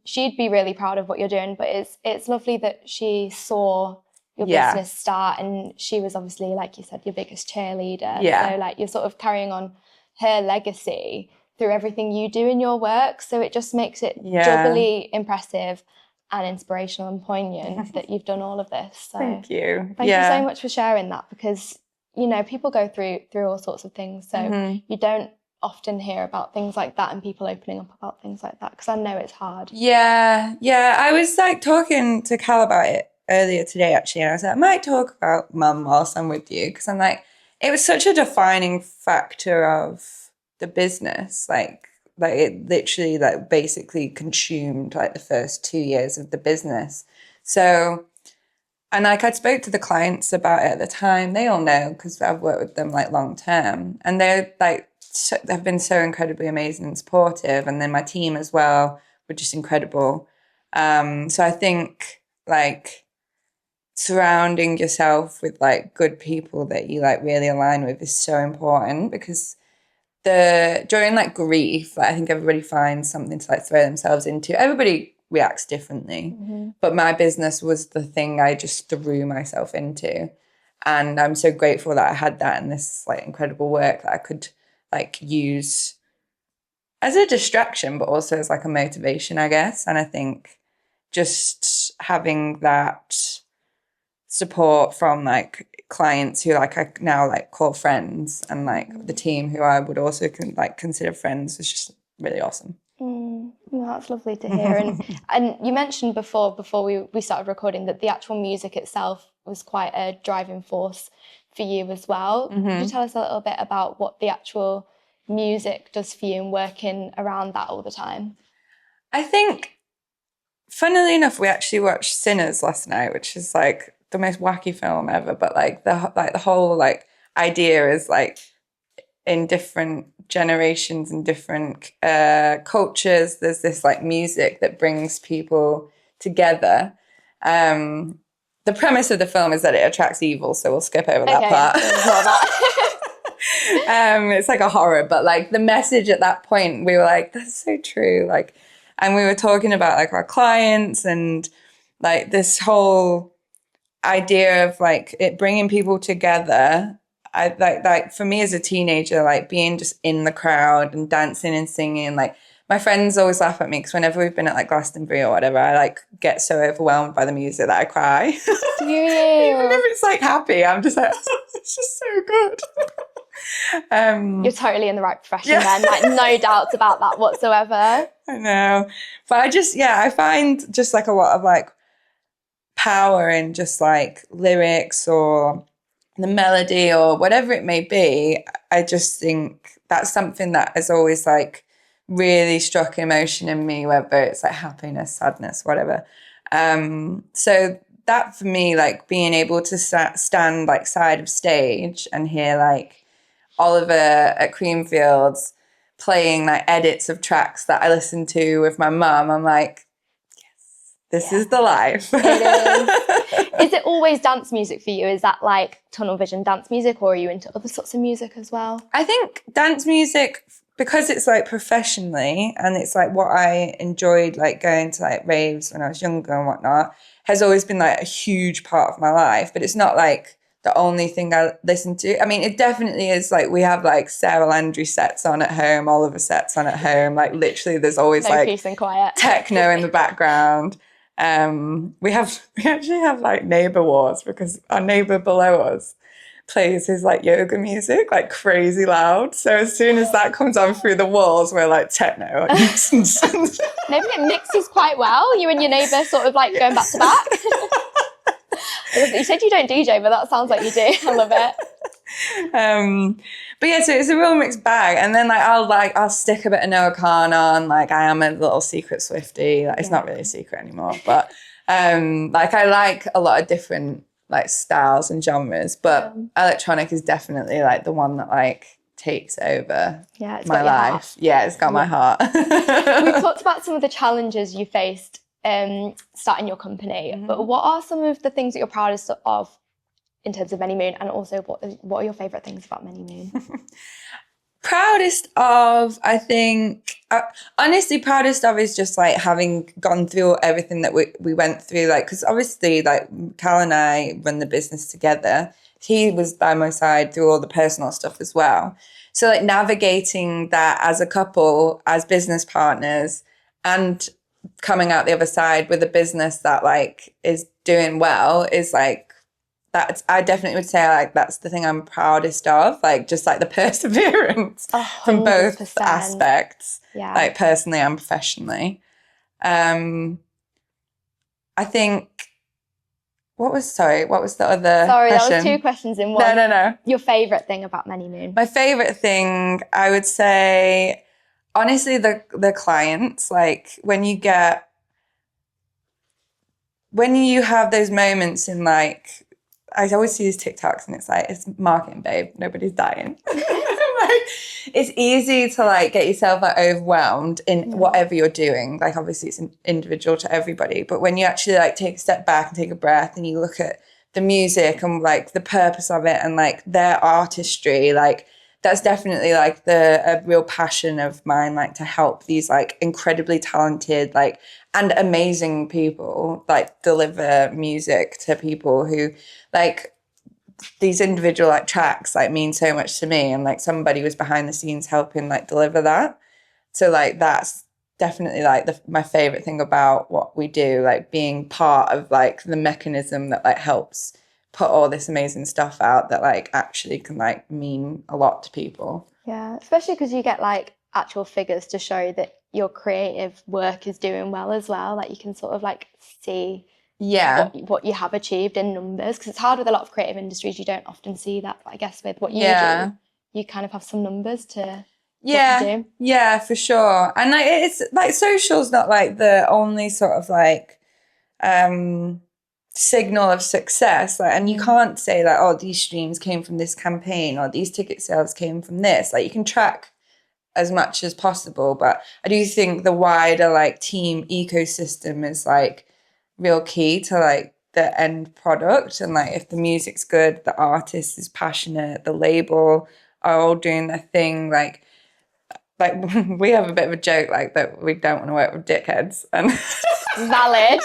She'd be really proud of what you're doing, but it's lovely that she saw your business start, and she was obviously, like you said, your biggest cheerleader. Yeah. So like you're sort of carrying on her legacy through everything you do in your work. So it just makes it doubly impressive and inspirational and poignant that you've done all of this. So thank you. Thank you so much for sharing that, because, you know, people go through all sorts of things. So you don't often hear about things like that and people opening up about things like that, because I know it's hard. Yeah. I was like talking to Cal about it earlier today, actually, and I was like, I might talk about mum whilst I'm with you, because I'm like, it was such a defining factor of the business. Like it literally like basically consumed like the first 2 years of the business. So, and like I spoke to the clients about it at the time. They all know, because I've worked with them like long term, and they're like, they've been so incredibly amazing and supportive. And then my team as well were just incredible. So I think like surrounding yourself with like good people that you like really align with is so important, because during like grief, like I think everybody finds something to like throw themselves into. Everybody reacts differently, but my business was the thing I just threw myself into, and I'm so grateful that I had that in this like incredible work that I could like use as a distraction, but also as like a motivation, I guess. And I think just having that support from like clients who like I now like call friends, and like the team who I would also consider friends, was just really awesome. Well, that's lovely to hear. And you mentioned before we started recording that the actual music itself was quite a driving force for you as well. Could you tell us a little bit about what the actual music does for you and working around that all the time? I think, funnily enough, we actually watched Sinners last night, which is like the most wacky film ever. But like the whole like idea is like in different generations and different cultures, there's this like music that brings people together. The premise of the film is that it attracts evil, so we'll skip over that part. It's like a horror, but like the message at that point, we were like, that's so true. Like, and we were talking about like our clients and like this whole idea of like it bringing people together. I like for me as a teenager, like being just in the crowd and dancing and singing, like my friends always laugh at me because whenever we've been at like Glastonbury or whatever, I like get so overwhelmed by the music that I cry. Do you? Even if it's like happy, I'm just like, oh, it's just so good. You're totally in the right profession then, like no doubts about that whatsoever. I know. But I find just like a lot of like power in just like lyrics or the melody or whatever it may be. I just think that's something that has always like really struck emotion in me, whether it's like happiness, sadness, whatever. So that for me, like being able to stand like side of stage and hear like Oliver at Creamfields playing like edits of tracks that I listened to with my mum, I'm like, yes, this is the life. It is. Is it always dance music for you? Is that like tunnel vision dance music, or are you into other sorts of music as well? I think dance music, because it's like professionally and it's like what I enjoyed like going to like raves when I was younger and whatnot, has always been like a huge part of my life, but it's not like the only thing I listen to. I mean, it definitely is like we have like Sarah Landry sets on at home, Oliver sets on at home. Like literally there's always like peace and quiet techno in the background. We actually have like neighbor wars because our neighbor below us plays his like yoga music like crazy loud. So as soon as that comes on through the walls, we're like techno. Maybe it mixes quite well. You and your neighbour sort of like going back to back. You said you don't DJ, but that sounds like you do. I love it. But yeah, so it's a real mixed bag. And then I'll stick a bit of Noah Khan on. Like I am a little secret Swiftie. Like, it's not really a secret anymore, but like I like a lot of different like styles and genres, but electronic is definitely like the one that like takes over my life. Yeah, it's got my heart. We've talked about some of the challenges you faced starting your company, but what are some of the things that you're proudest of in terms of Manymoon, and also what are your favourite things about Manymoon? Proudest of, I think, honestly, proudest of is just like having gone through everything that we went through. Like, because obviously, like Cal and I run the business together. He was by my side through all the personal stuff as well. So like navigating that as a couple, as business partners, and coming out the other side with a business that like is doing well is like, I definitely would say like that's the thing I'm proudest of, like just like the perseverance from both aspects, like personally and professionally. I think what was the other question? That was two questions in one. No. Your favourite thing about Manymoon? My favourite thing, I would say, honestly, the clients. Like when you have those moments in like, I always see these TikToks and it's like, it's marketing, babe. Nobody's dying. Like, it's easy to like get yourself like overwhelmed in whatever you're doing. Like obviously it's individual to everybody, but when you actually like take a step back and take a breath and you look at the music and like the purpose of it and like their artistry, like that's definitely like a real passion of mine, like to help these like incredibly talented, like, and amazing people like deliver music to people who like these individual like tracks like mean so much to me, and like somebody was behind the scenes helping like deliver that. So like that's definitely like my favorite thing about what we do, like being part of like the mechanism that like helps put all this amazing stuff out that like actually can like mean a lot to people. Yeah, especially because you get like actual figures to show that your creative work is doing well as well. Like you can sort of like see Yeah. what you have achieved in numbers, because it's hard with a lot of creative industries. You don't often see that, but I guess with what you do, you kind of have some numbers to what you do. Yeah, for sure. And like, it's like social's not like the only sort of like signal of success. Like, and you can't say that, oh, these streams came from this campaign or these ticket sales came from this. Like, you can track as much as possible, but I do think the wider like team ecosystem is like real key to like the end product. And like, if the music's good, the artist is passionate, the label are all doing their thing, like we have a bit of a joke like that we don't want to work with dickheads, and valid.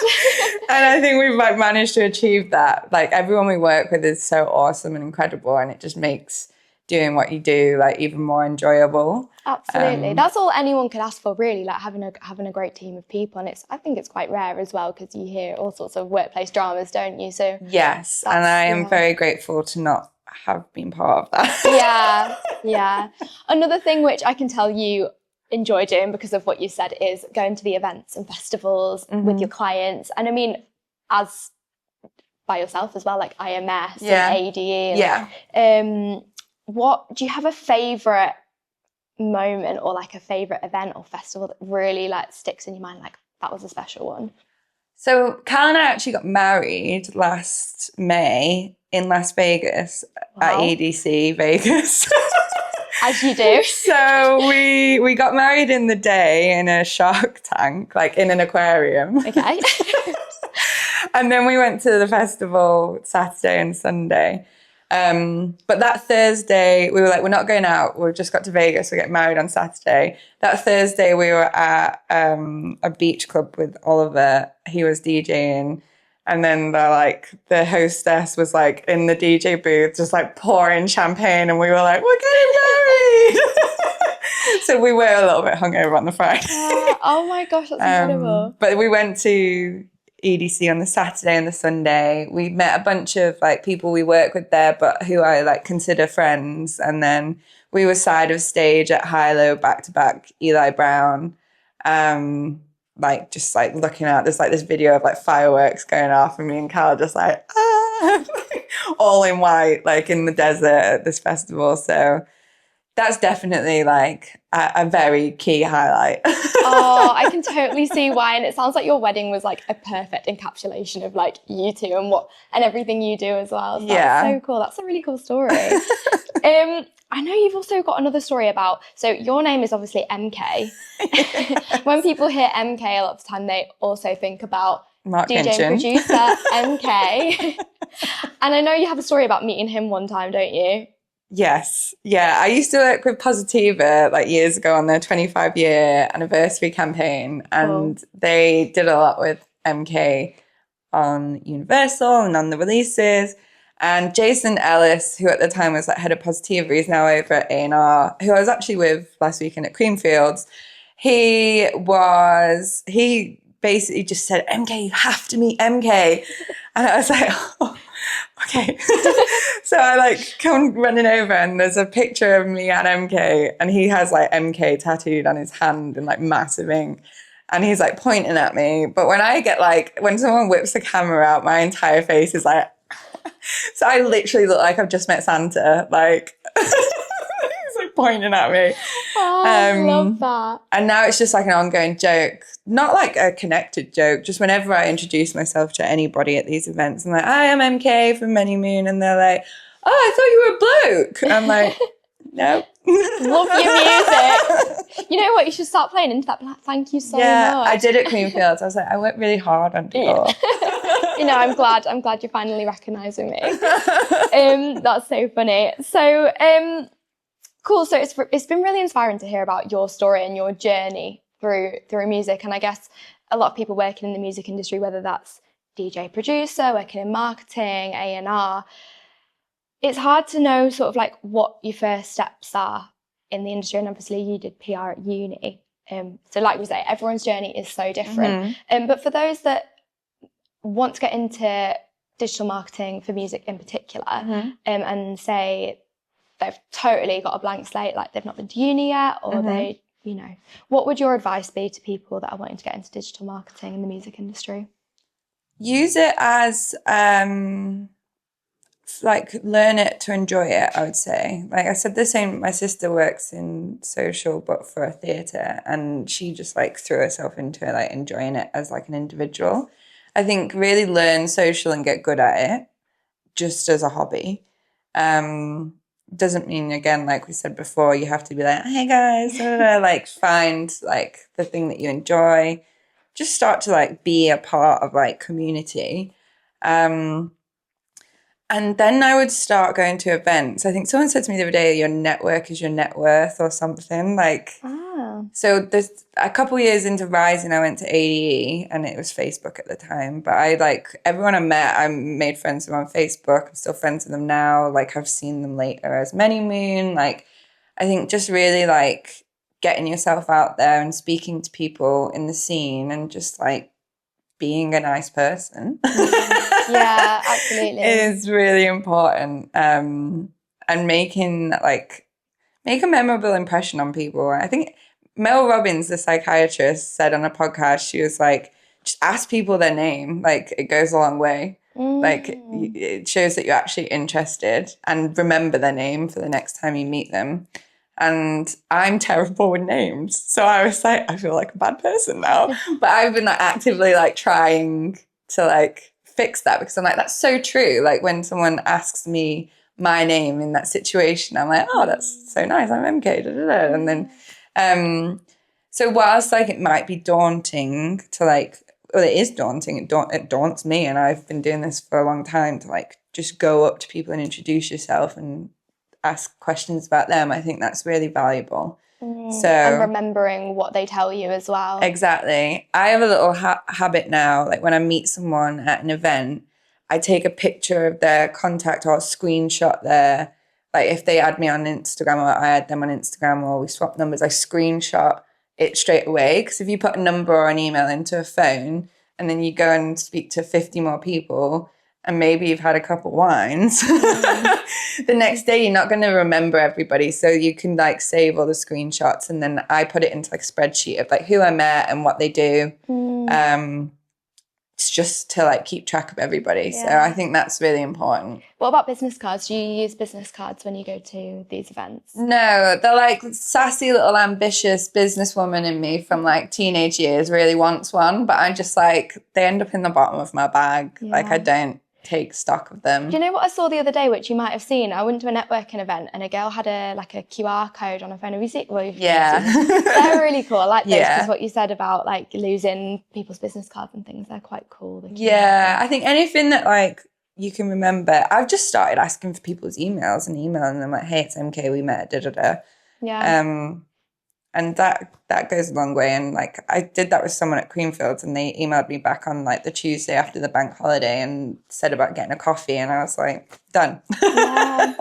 And I think we've like managed to achieve that. Like, everyone we work with is so awesome and incredible, and it just makes doing what you do like even more enjoyable. Absolutely. That's all anyone could ask for, really, like having a great team of people. And I think it's quite rare as well, because you hear all sorts of workplace dramas, don't you? So yes, and I am very grateful to not have been part of that. Yeah. Another thing which I can tell you enjoy doing, because of what you said, is going to the events and festivals with your clients. And I mean, as by yourself as well, like IMS and ADE. What do you have a favourite moment or like a favourite event or festival that really like sticks in your mind, like that was a special one? So Cal and I actually got married last May in Las Vegas at EDC Vegas. As you do. So we got married in the day in a shark tank, like in an aquarium. Okay. And then we went to the festival Saturday and Sunday. But that Thursday, we were like, we're not going out. We just got to Vegas. We get married on Saturday. That Thursday, we were at a beach club with Oliver. He was DJing. And then the hostess was like in the DJ booth, just like pouring champagne. And we were like, we're getting married. So we were a little bit hungover on the Friday. Oh my gosh, that's incredible. But we went to EDC on the Saturday and the Sunday. We met a bunch of like people we work with there, but who I like consider friends. And then we were side of stage at High-Low back to back, Eli Brown. Like just like looking out, there's like this video of like fireworks going off, and me and Cal just like all in white, like in the desert at this festival. So that's definitely like a very key highlight. Oh, I can totally see why. And it sounds like your wedding was like a perfect encapsulation of like you two and everything you do as well. So that's so cool. That's a really cool story. I know you've also got another story about, so your name is obviously MK. When people hear MK, a lot of the time they also think about Mark DJ Hinchin. and producer MK. And I know you have a story about meeting him one time, don't you? Yes. Yeah. I used to work with Positiva like years ago on their 25-year anniversary campaign, and they did a lot with MK on Universal and on the releases. And Jason Ellis, who at the time was like head of Positiva, he's now over at A&R, who I was actually with last weekend at Creamfields. He basically just said, MK, you have to meet MK. And I was like, oh, okay. So I like come running over, and there's a picture of me and MK, and he has like MK tattooed on his hand in like massive ink. And he's like pointing at me. But when someone whips the camera out, my entire face is like, so I literally look like I've just met Santa. Like, he's like pointing at me. Oh, I love that. And now it's just like an ongoing joke, not like a connected joke. Just whenever I introduce myself to anybody at these events, I'm like, I am MK from Manymoon. And they're like, oh, I thought you were a bloke. And I'm like, no. Love your music. You know what? You should start playing into that. Thank you so much. Yeah, I did at Creamfields. I was like, I worked really hard on tour. You know, I'm glad you're finally recognising me. That's so funny. So, cool. So it's been really inspiring to hear about your story and your journey through music. And I guess a lot of people working in the music industry, whether that's DJ producer, working in marketing, A&R, it's hard to know sort of like what your first steps are in the industry. And obviously you did PR at uni. So like we say, everyone's journey is so different. But for those that want to get into digital marketing for music in particular, and say they've totally got a blank slate, like they've not been to uni yet, or they, you know, what would your advice be to people that are wanting to get into digital marketing in the music industry? use it as like learn it to enjoy it, I would say. Like I said, the same, my sister works in social but for a theatre, and she just like threw herself into it, like enjoying it as like an individual. I think really learn social and get good at it just as a hobby. Doesn't mean, again, like we said before, you have to be like, hey guys, like find like the thing that you enjoy. Just start to like be a part of like community. And then I would start going to events. I think someone said to me the other day, your network is your net worth or something. Like, so there's a couple of years into Rising, I went to ADE, and it was Facebook at the time. But I like everyone I met, I made friends with them on Facebook. I'm still friends with them now. Like I've seen them later as Manymoon. Like I think just really like getting yourself out there and speaking to people in the scene and just like being a nice person. Yeah, absolutely. Is really important. And making like make a memorable impression on people. I think Mel Robbins, the psychiatrist, said on a podcast, she was like, just ask people their name. Like it goes a long way. Like it shows that you're actually interested, and remember their name for the next time you meet them. And I'm terrible with names. So I was like, I feel like a bad person now. But I've been like actively like trying to like fix that, because I'm like, that's so true. Like when someone asks me my name in that situation, I'm like, oh, that's so nice. I'm MK. Da, da, da. And then, so whilst like it might be daunting to like, well, it is daunting. It daunts me. And I've been doing this for a long time to like just go up to people and introduce yourself and ask questions about them. I think that's really valuable. So and remembering what they tell you as well. Exactly. I have a little habit now, like when I meet someone at an event, I take a picture of their contact or screenshot their, like if they add me on Instagram or I add them on Instagram or we swap numbers, I screenshot it straight away. Because if you put a number or an email into a phone and then you go and speak to 50 more people, and maybe you've had a couple wines, the next day you're not going to remember everybody. So you can like save all the screenshots, and then I put it into like a spreadsheet of like who I met and what they do. It's just to like keep track of everybody. Yeah. So I think that's really important. What about business cards? Do you use business cards when you go to these events? No, they're like sassy little ambitious businesswoman in me from like teenage years really wants one, but I just like, they end up in the bottom of my bag. Yeah. Like I don't take stock of them. Do you know what I saw the other day, which you might have seen? I went to a networking event and a girl had a QR code on her phone. Have you seen? Well, they're really cool. I like those because what you said about like losing people's business cards and things, they're quite cool. Yeah, I think anything that like you can remember. I've just started asking for people's emails and emailing them like, hey, it's MK, we met, da-da-da. Yeah. And that goes a long way. And like I did that with someone at Creamfields, and they emailed me back on like the Tuesday after the bank holiday and said about getting a coffee, and I was like, done. Yeah.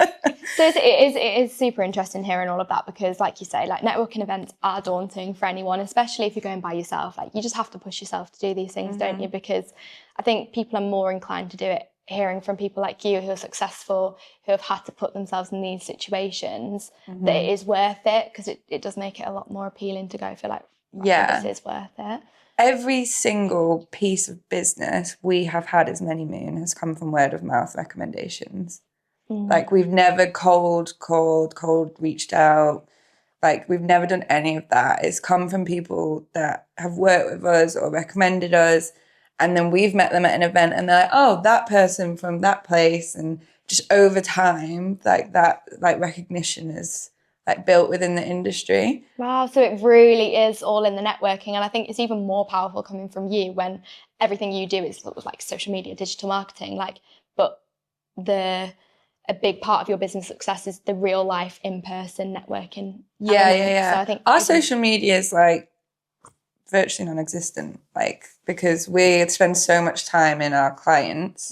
So it is super interesting hearing all of that, because like you say, like networking events are daunting for anyone, especially if you're going by yourself. Like you just have to push yourself to do these things, don't you? Because I think people are more inclined to do it hearing from people like you who are successful, who have had to put themselves in these situations, that it is worth it, because it does make it a lot more appealing to go for like, this is worth it. Every single piece of business we have had as Manymoon has come from word of mouth recommendations. Like we've never cold reached out. Like we've never done any of that. It's come from people that have worked with us or recommended us. And then we've met them at an event and they're like, oh, that person from that place. And just over time, like that, like recognition is like built within the industry. Wow. So it really is all in the networking. And I think it's even more powerful coming from you when everything you do is sort of like social media, digital marketing, like, but a big part of your business success is the real life in-person networking. Yeah. So I think our social media is like virtually non-existent, like because we spend so much time in our clients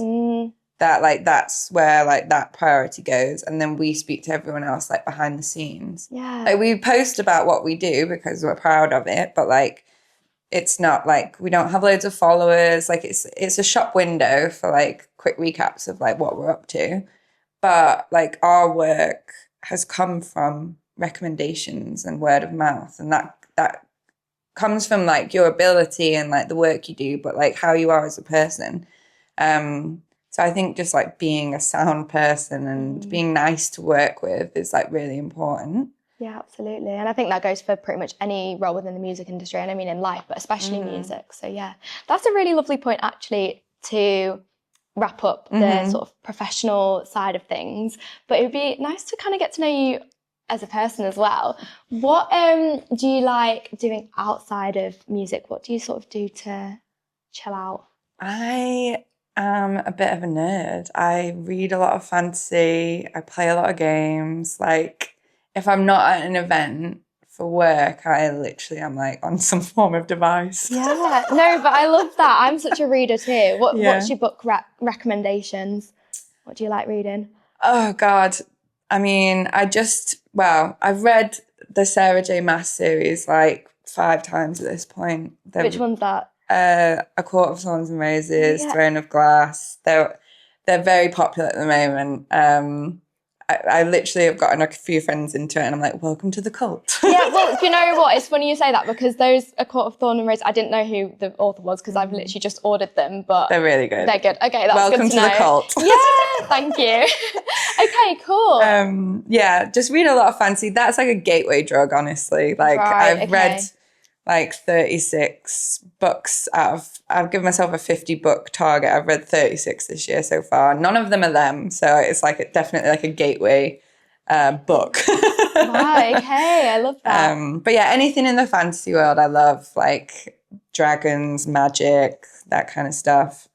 that like that's where like that priority goes, and then we speak to everyone else like behind the scenes. Like we post about what we do because we're proud of it, but like it's not like we don't have loads of followers. Like it's a shop window for like quick recaps of like what we're up to, but like our work has come from recommendations and word of mouth, and that comes from like your ability and like the work you do, but like how you are as a person. So I think just like being a sound person and being nice to work with is like really important. Yeah, absolutely. And I think that goes for pretty much any role within the music industry, and I mean in life, but especially music. So yeah, that's a really lovely point actually to wrap up the sort of professional side of things. But it would be nice to kind of get to know you as a person as well. What do you like doing outside of music? What do you sort of do to chill out? I am a bit of a nerd. I read a lot of fantasy. I play a lot of games. Like, if I'm not at an event for work, I literally am like on some form of device. Yeah, no, but I love that. I'm such a reader too. What's your book recommendations? What do you like reading? Oh God. I mean, I've read the 𝗗𝗧𝗔𝗓𝗧 series like 5 times at this point. Which one's that? 𝗗𝗘𝗧𝗔𝗜𝗍𝒻, Throne of Glass. They're very popular at the moment. I literally have gotten a few friends into it, and I'm like, welcome to the cult. Yeah, well, do you know what? It's funny you say that, because those A Court of Thorn and Rose, I didn't know who the author was because I've literally just ordered them, but they're really good. They're good. Okay, that's welcome good to know. The cult. Yeah, thank you. Okay, cool. Yeah, just read a lot of fantasy. That's like a gateway drug, honestly. Like I've read like 36 books I've given myself a 50 book target. I've read 36 this year so far. None of them are them. So it's like definitely like a gateway book. Wow, okay, I love that. But yeah, anything in the fantasy world I love, like dragons, magic, that kind of stuff.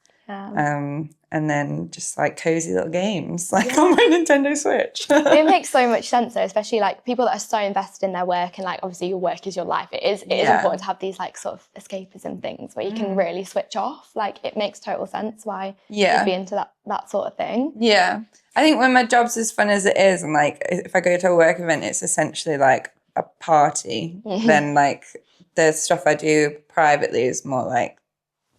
And then just like cozy little games like on my Nintendo Switch. It makes so much sense though, especially like people that are so invested in their work, and like obviously your work is your life. It is important to have these like sort of escapism things where you can really switch off. Like it makes total sense why you'd be into that sort of thing. Yeah. I think when my job's as fun as it is, and like if I go to a work event, it's essentially like a party, then like the stuff I do privately is more like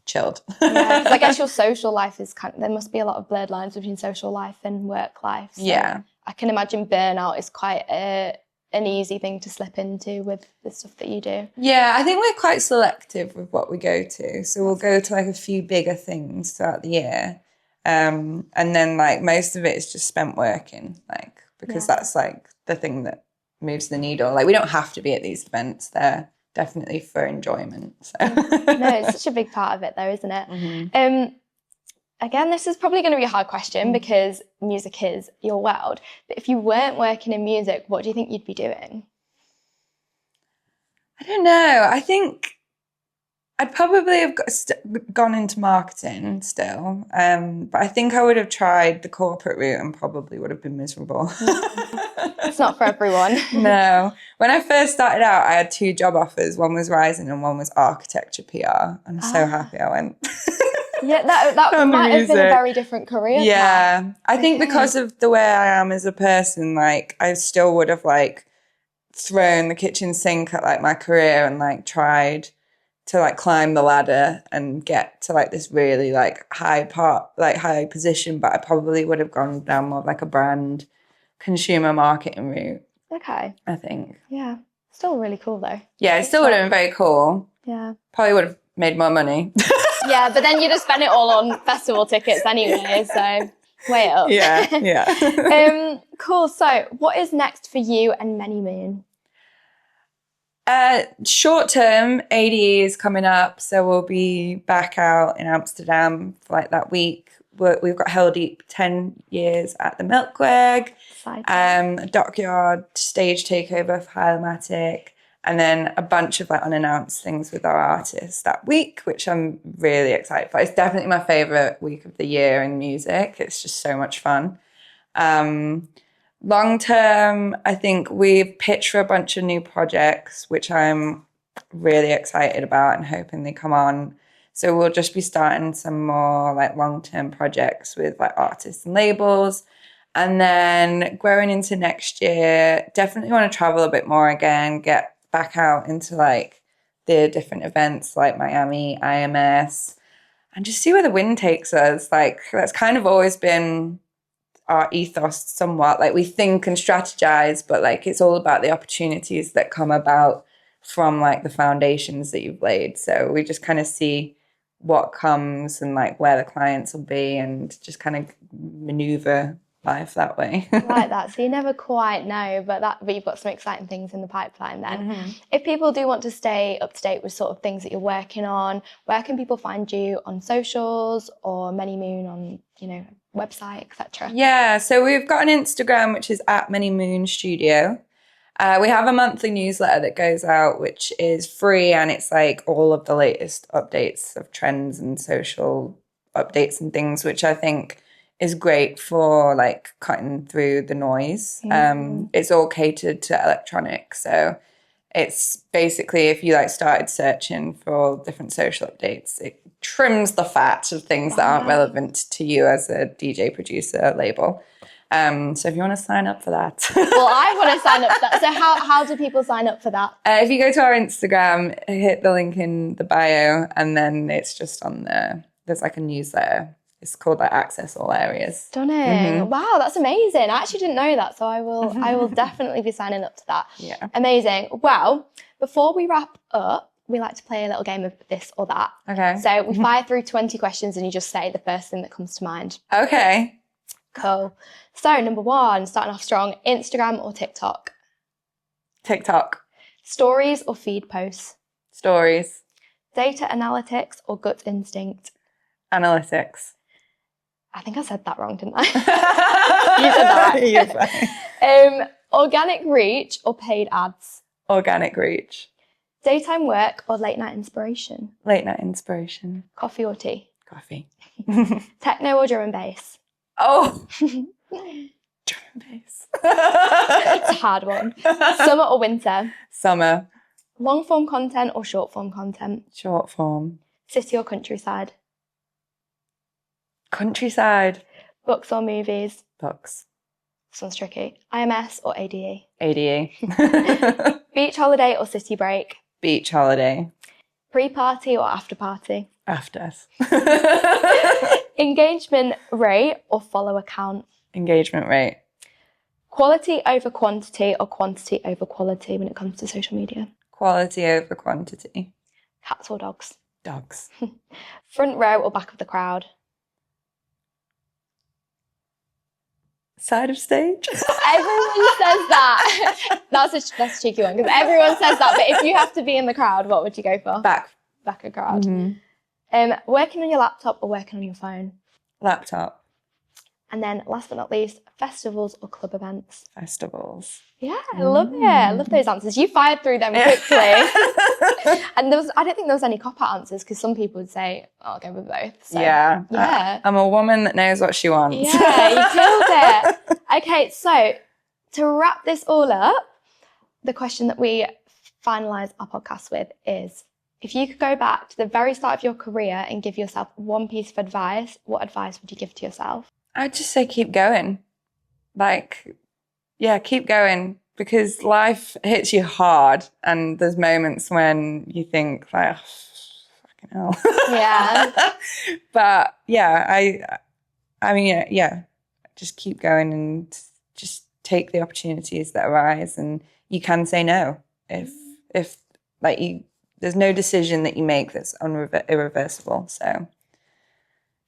chilled. Yeah, 'cause I guess your social life is there must be a lot of blurred lines between social life and work life. So yeah. I can imagine burnout is quite an easy thing to slip into with the stuff that you do. Yeah, I think we're quite selective with what we go to. So we'll go to like a few bigger things throughout the year. And then like most of it is just spent working, like, because that's like the thing that moves the needle. Like we don't have to be at these events. They're definitely for enjoyment. So. No, it's such a big part of it though, isn't it? Again, this is probably going to be a hard question because music is your world. But if you weren't working in music, what do you think you'd be doing? I don't know. I think I'd probably have gone into marketing still. But I think I would have tried the corporate route and probably would have been miserable. It's not for everyone. No. When I first started out, I had 2 job offers. One was Rising and one was architecture PR. I'm so happy I went. Yeah, that might have been a very different career. Yeah. I think because of the way I am as a person, like I still would have like thrown the kitchen sink at like my career and like tried to like climb the ladder and get to like this really like high position, but I probably would have gone down more like a brand consumer marketing route. Okay. I think. Yeah. Still really cool though. Yeah, it still would have been very cool. Yeah. Probably would have made more money. Yeah, but then you'd have spent it all on festival tickets anyway, so weigh it up. Yeah. Cool. So what is next for you and Manymoon? Short term, ADE is coming up, so we'll be back out in Amsterdam for like that week. We've got 𝗗𝗘𝗧𝗔𝗜𝗍𝗍 10 years at the Milkweg, a Dockyard stage takeover for 𝗗𝗘𝗡𝗧𝗔𝗜𝗍𝒻, and then a bunch of like unannounced things with our artists that week, which I'm really excited for. It's definitely my favourite week of the year in music. It's just so much fun. Long term, I think we've pitched for a bunch of new projects, which I'm really excited about and hoping they come on. So we'll just be starting some more like long-term projects with like artists and labels. And then growing into next year, definitely want to travel a bit more again, get back out into like the different events like Miami, IMS, and just see where the wind takes us. Like that's kind of always been our ethos somewhat. Like we think and strategize, but like it's all about the opportunities that come about from like the foundations that you've laid. So we just kind of see what comes and like where the clients will be, and just kind of maneuver life that way. I like that. So you never quite know, but you've got some exciting things in the pipeline then. If people do want to stay up to date with sort of things that you're working on, where can people find you on socials or Manymoon on, website, etc.? Yeah, so we've got an Instagram, which is @Manymoon Studio. We have a monthly newsletter that goes out, which is free, and it's like all of the latest updates of trends and social updates and things, which I think is great for like cutting through the noise. It's all catered to electronic, so it's basically, if you like started searching for different social updates, it trims the fat of things that aren't relevant to you as a DJ producer label. So if you want to sign up for that. Well, I want to sign up for that. So how do people sign up for that? If you go to our Instagram, hit the link in the bio, and then it's just on there. There's like a newsletter. It's called like Access All Areas. Stunning. Wow, that's amazing. I actually didn't know that, so I will definitely be signing up to that. Yeah. Amazing. Well, before we wrap up, we like to play a little game of this or that. Okay. So we fire through 20 questions and you just say the first thing that comes to mind. Okay. Cool. So number 1, starting off strong, Instagram or TikTok? TikTok. Stories or feed posts? Stories. Data analytics or gut instinct? Analytics. I think I said that wrong, didn't I? You said that right. You're fine. Organic reach or paid ads? Organic reach. Daytime work or late night inspiration? Late night inspiration. Coffee or tea? Coffee. Techno or drum and bass? Oh. Drum and bass. It's a hard one. Summer or winter? Summer. Long form content or short form content? Short form. City or countryside? Countryside. Books or movies? Books. This one's tricky. IMS or ADE? ADE. Beach holiday or city break? Beach holiday. Pre-party or after party? After. Engagement rate or follower count? Engagement rate. Quality over quantity or quantity over quality when it comes to social media? Quality over quantity. Cats or dogs? Dogs. Front row or back of the crowd? Side of stage. Everyone says that. That's a cheeky one because everyone says that. But if you have to be in the crowd, what would you go for? Back. Back of the crowd. Working on your laptop or working on your phone? Laptop. And then last but not least, festivals or club events? Festivals. Yeah, I love it. I love those answers. You fired through them quickly. And I don't think there was any cop-out answers because some people would say, oh, I'll go with both. So, yeah. I'm a woman that knows what she wants. Yeah, you killed it. Okay, so to wrap this all up, the question that we finalise our podcast with is, if you could go back to the very start of your career and give yourself one piece of advice, what advice would you give to yourself? I'd just say keep going. Keep going, because life hits you hard and there's moments when you think like, oh, fucking hell. Yeah. But yeah, I mean, just keep going and just take the opportunities that arise, and you can say no if like there's no decision that you make that's irreversible. So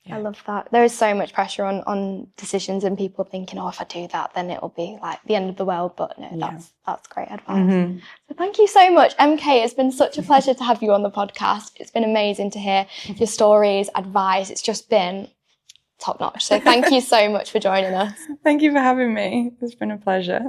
yeah. I love that. There is so much pressure on decisions and people thinking, oh, if I do that, then it'll be like the end of the world. But no, that's great advice. So thank you so much, MK. It's been such a pleasure to have you on the podcast. It's been amazing to hear your stories, advice. It's just been top notch. So thank you so much for joining us. Thank you for having me. It's been a pleasure.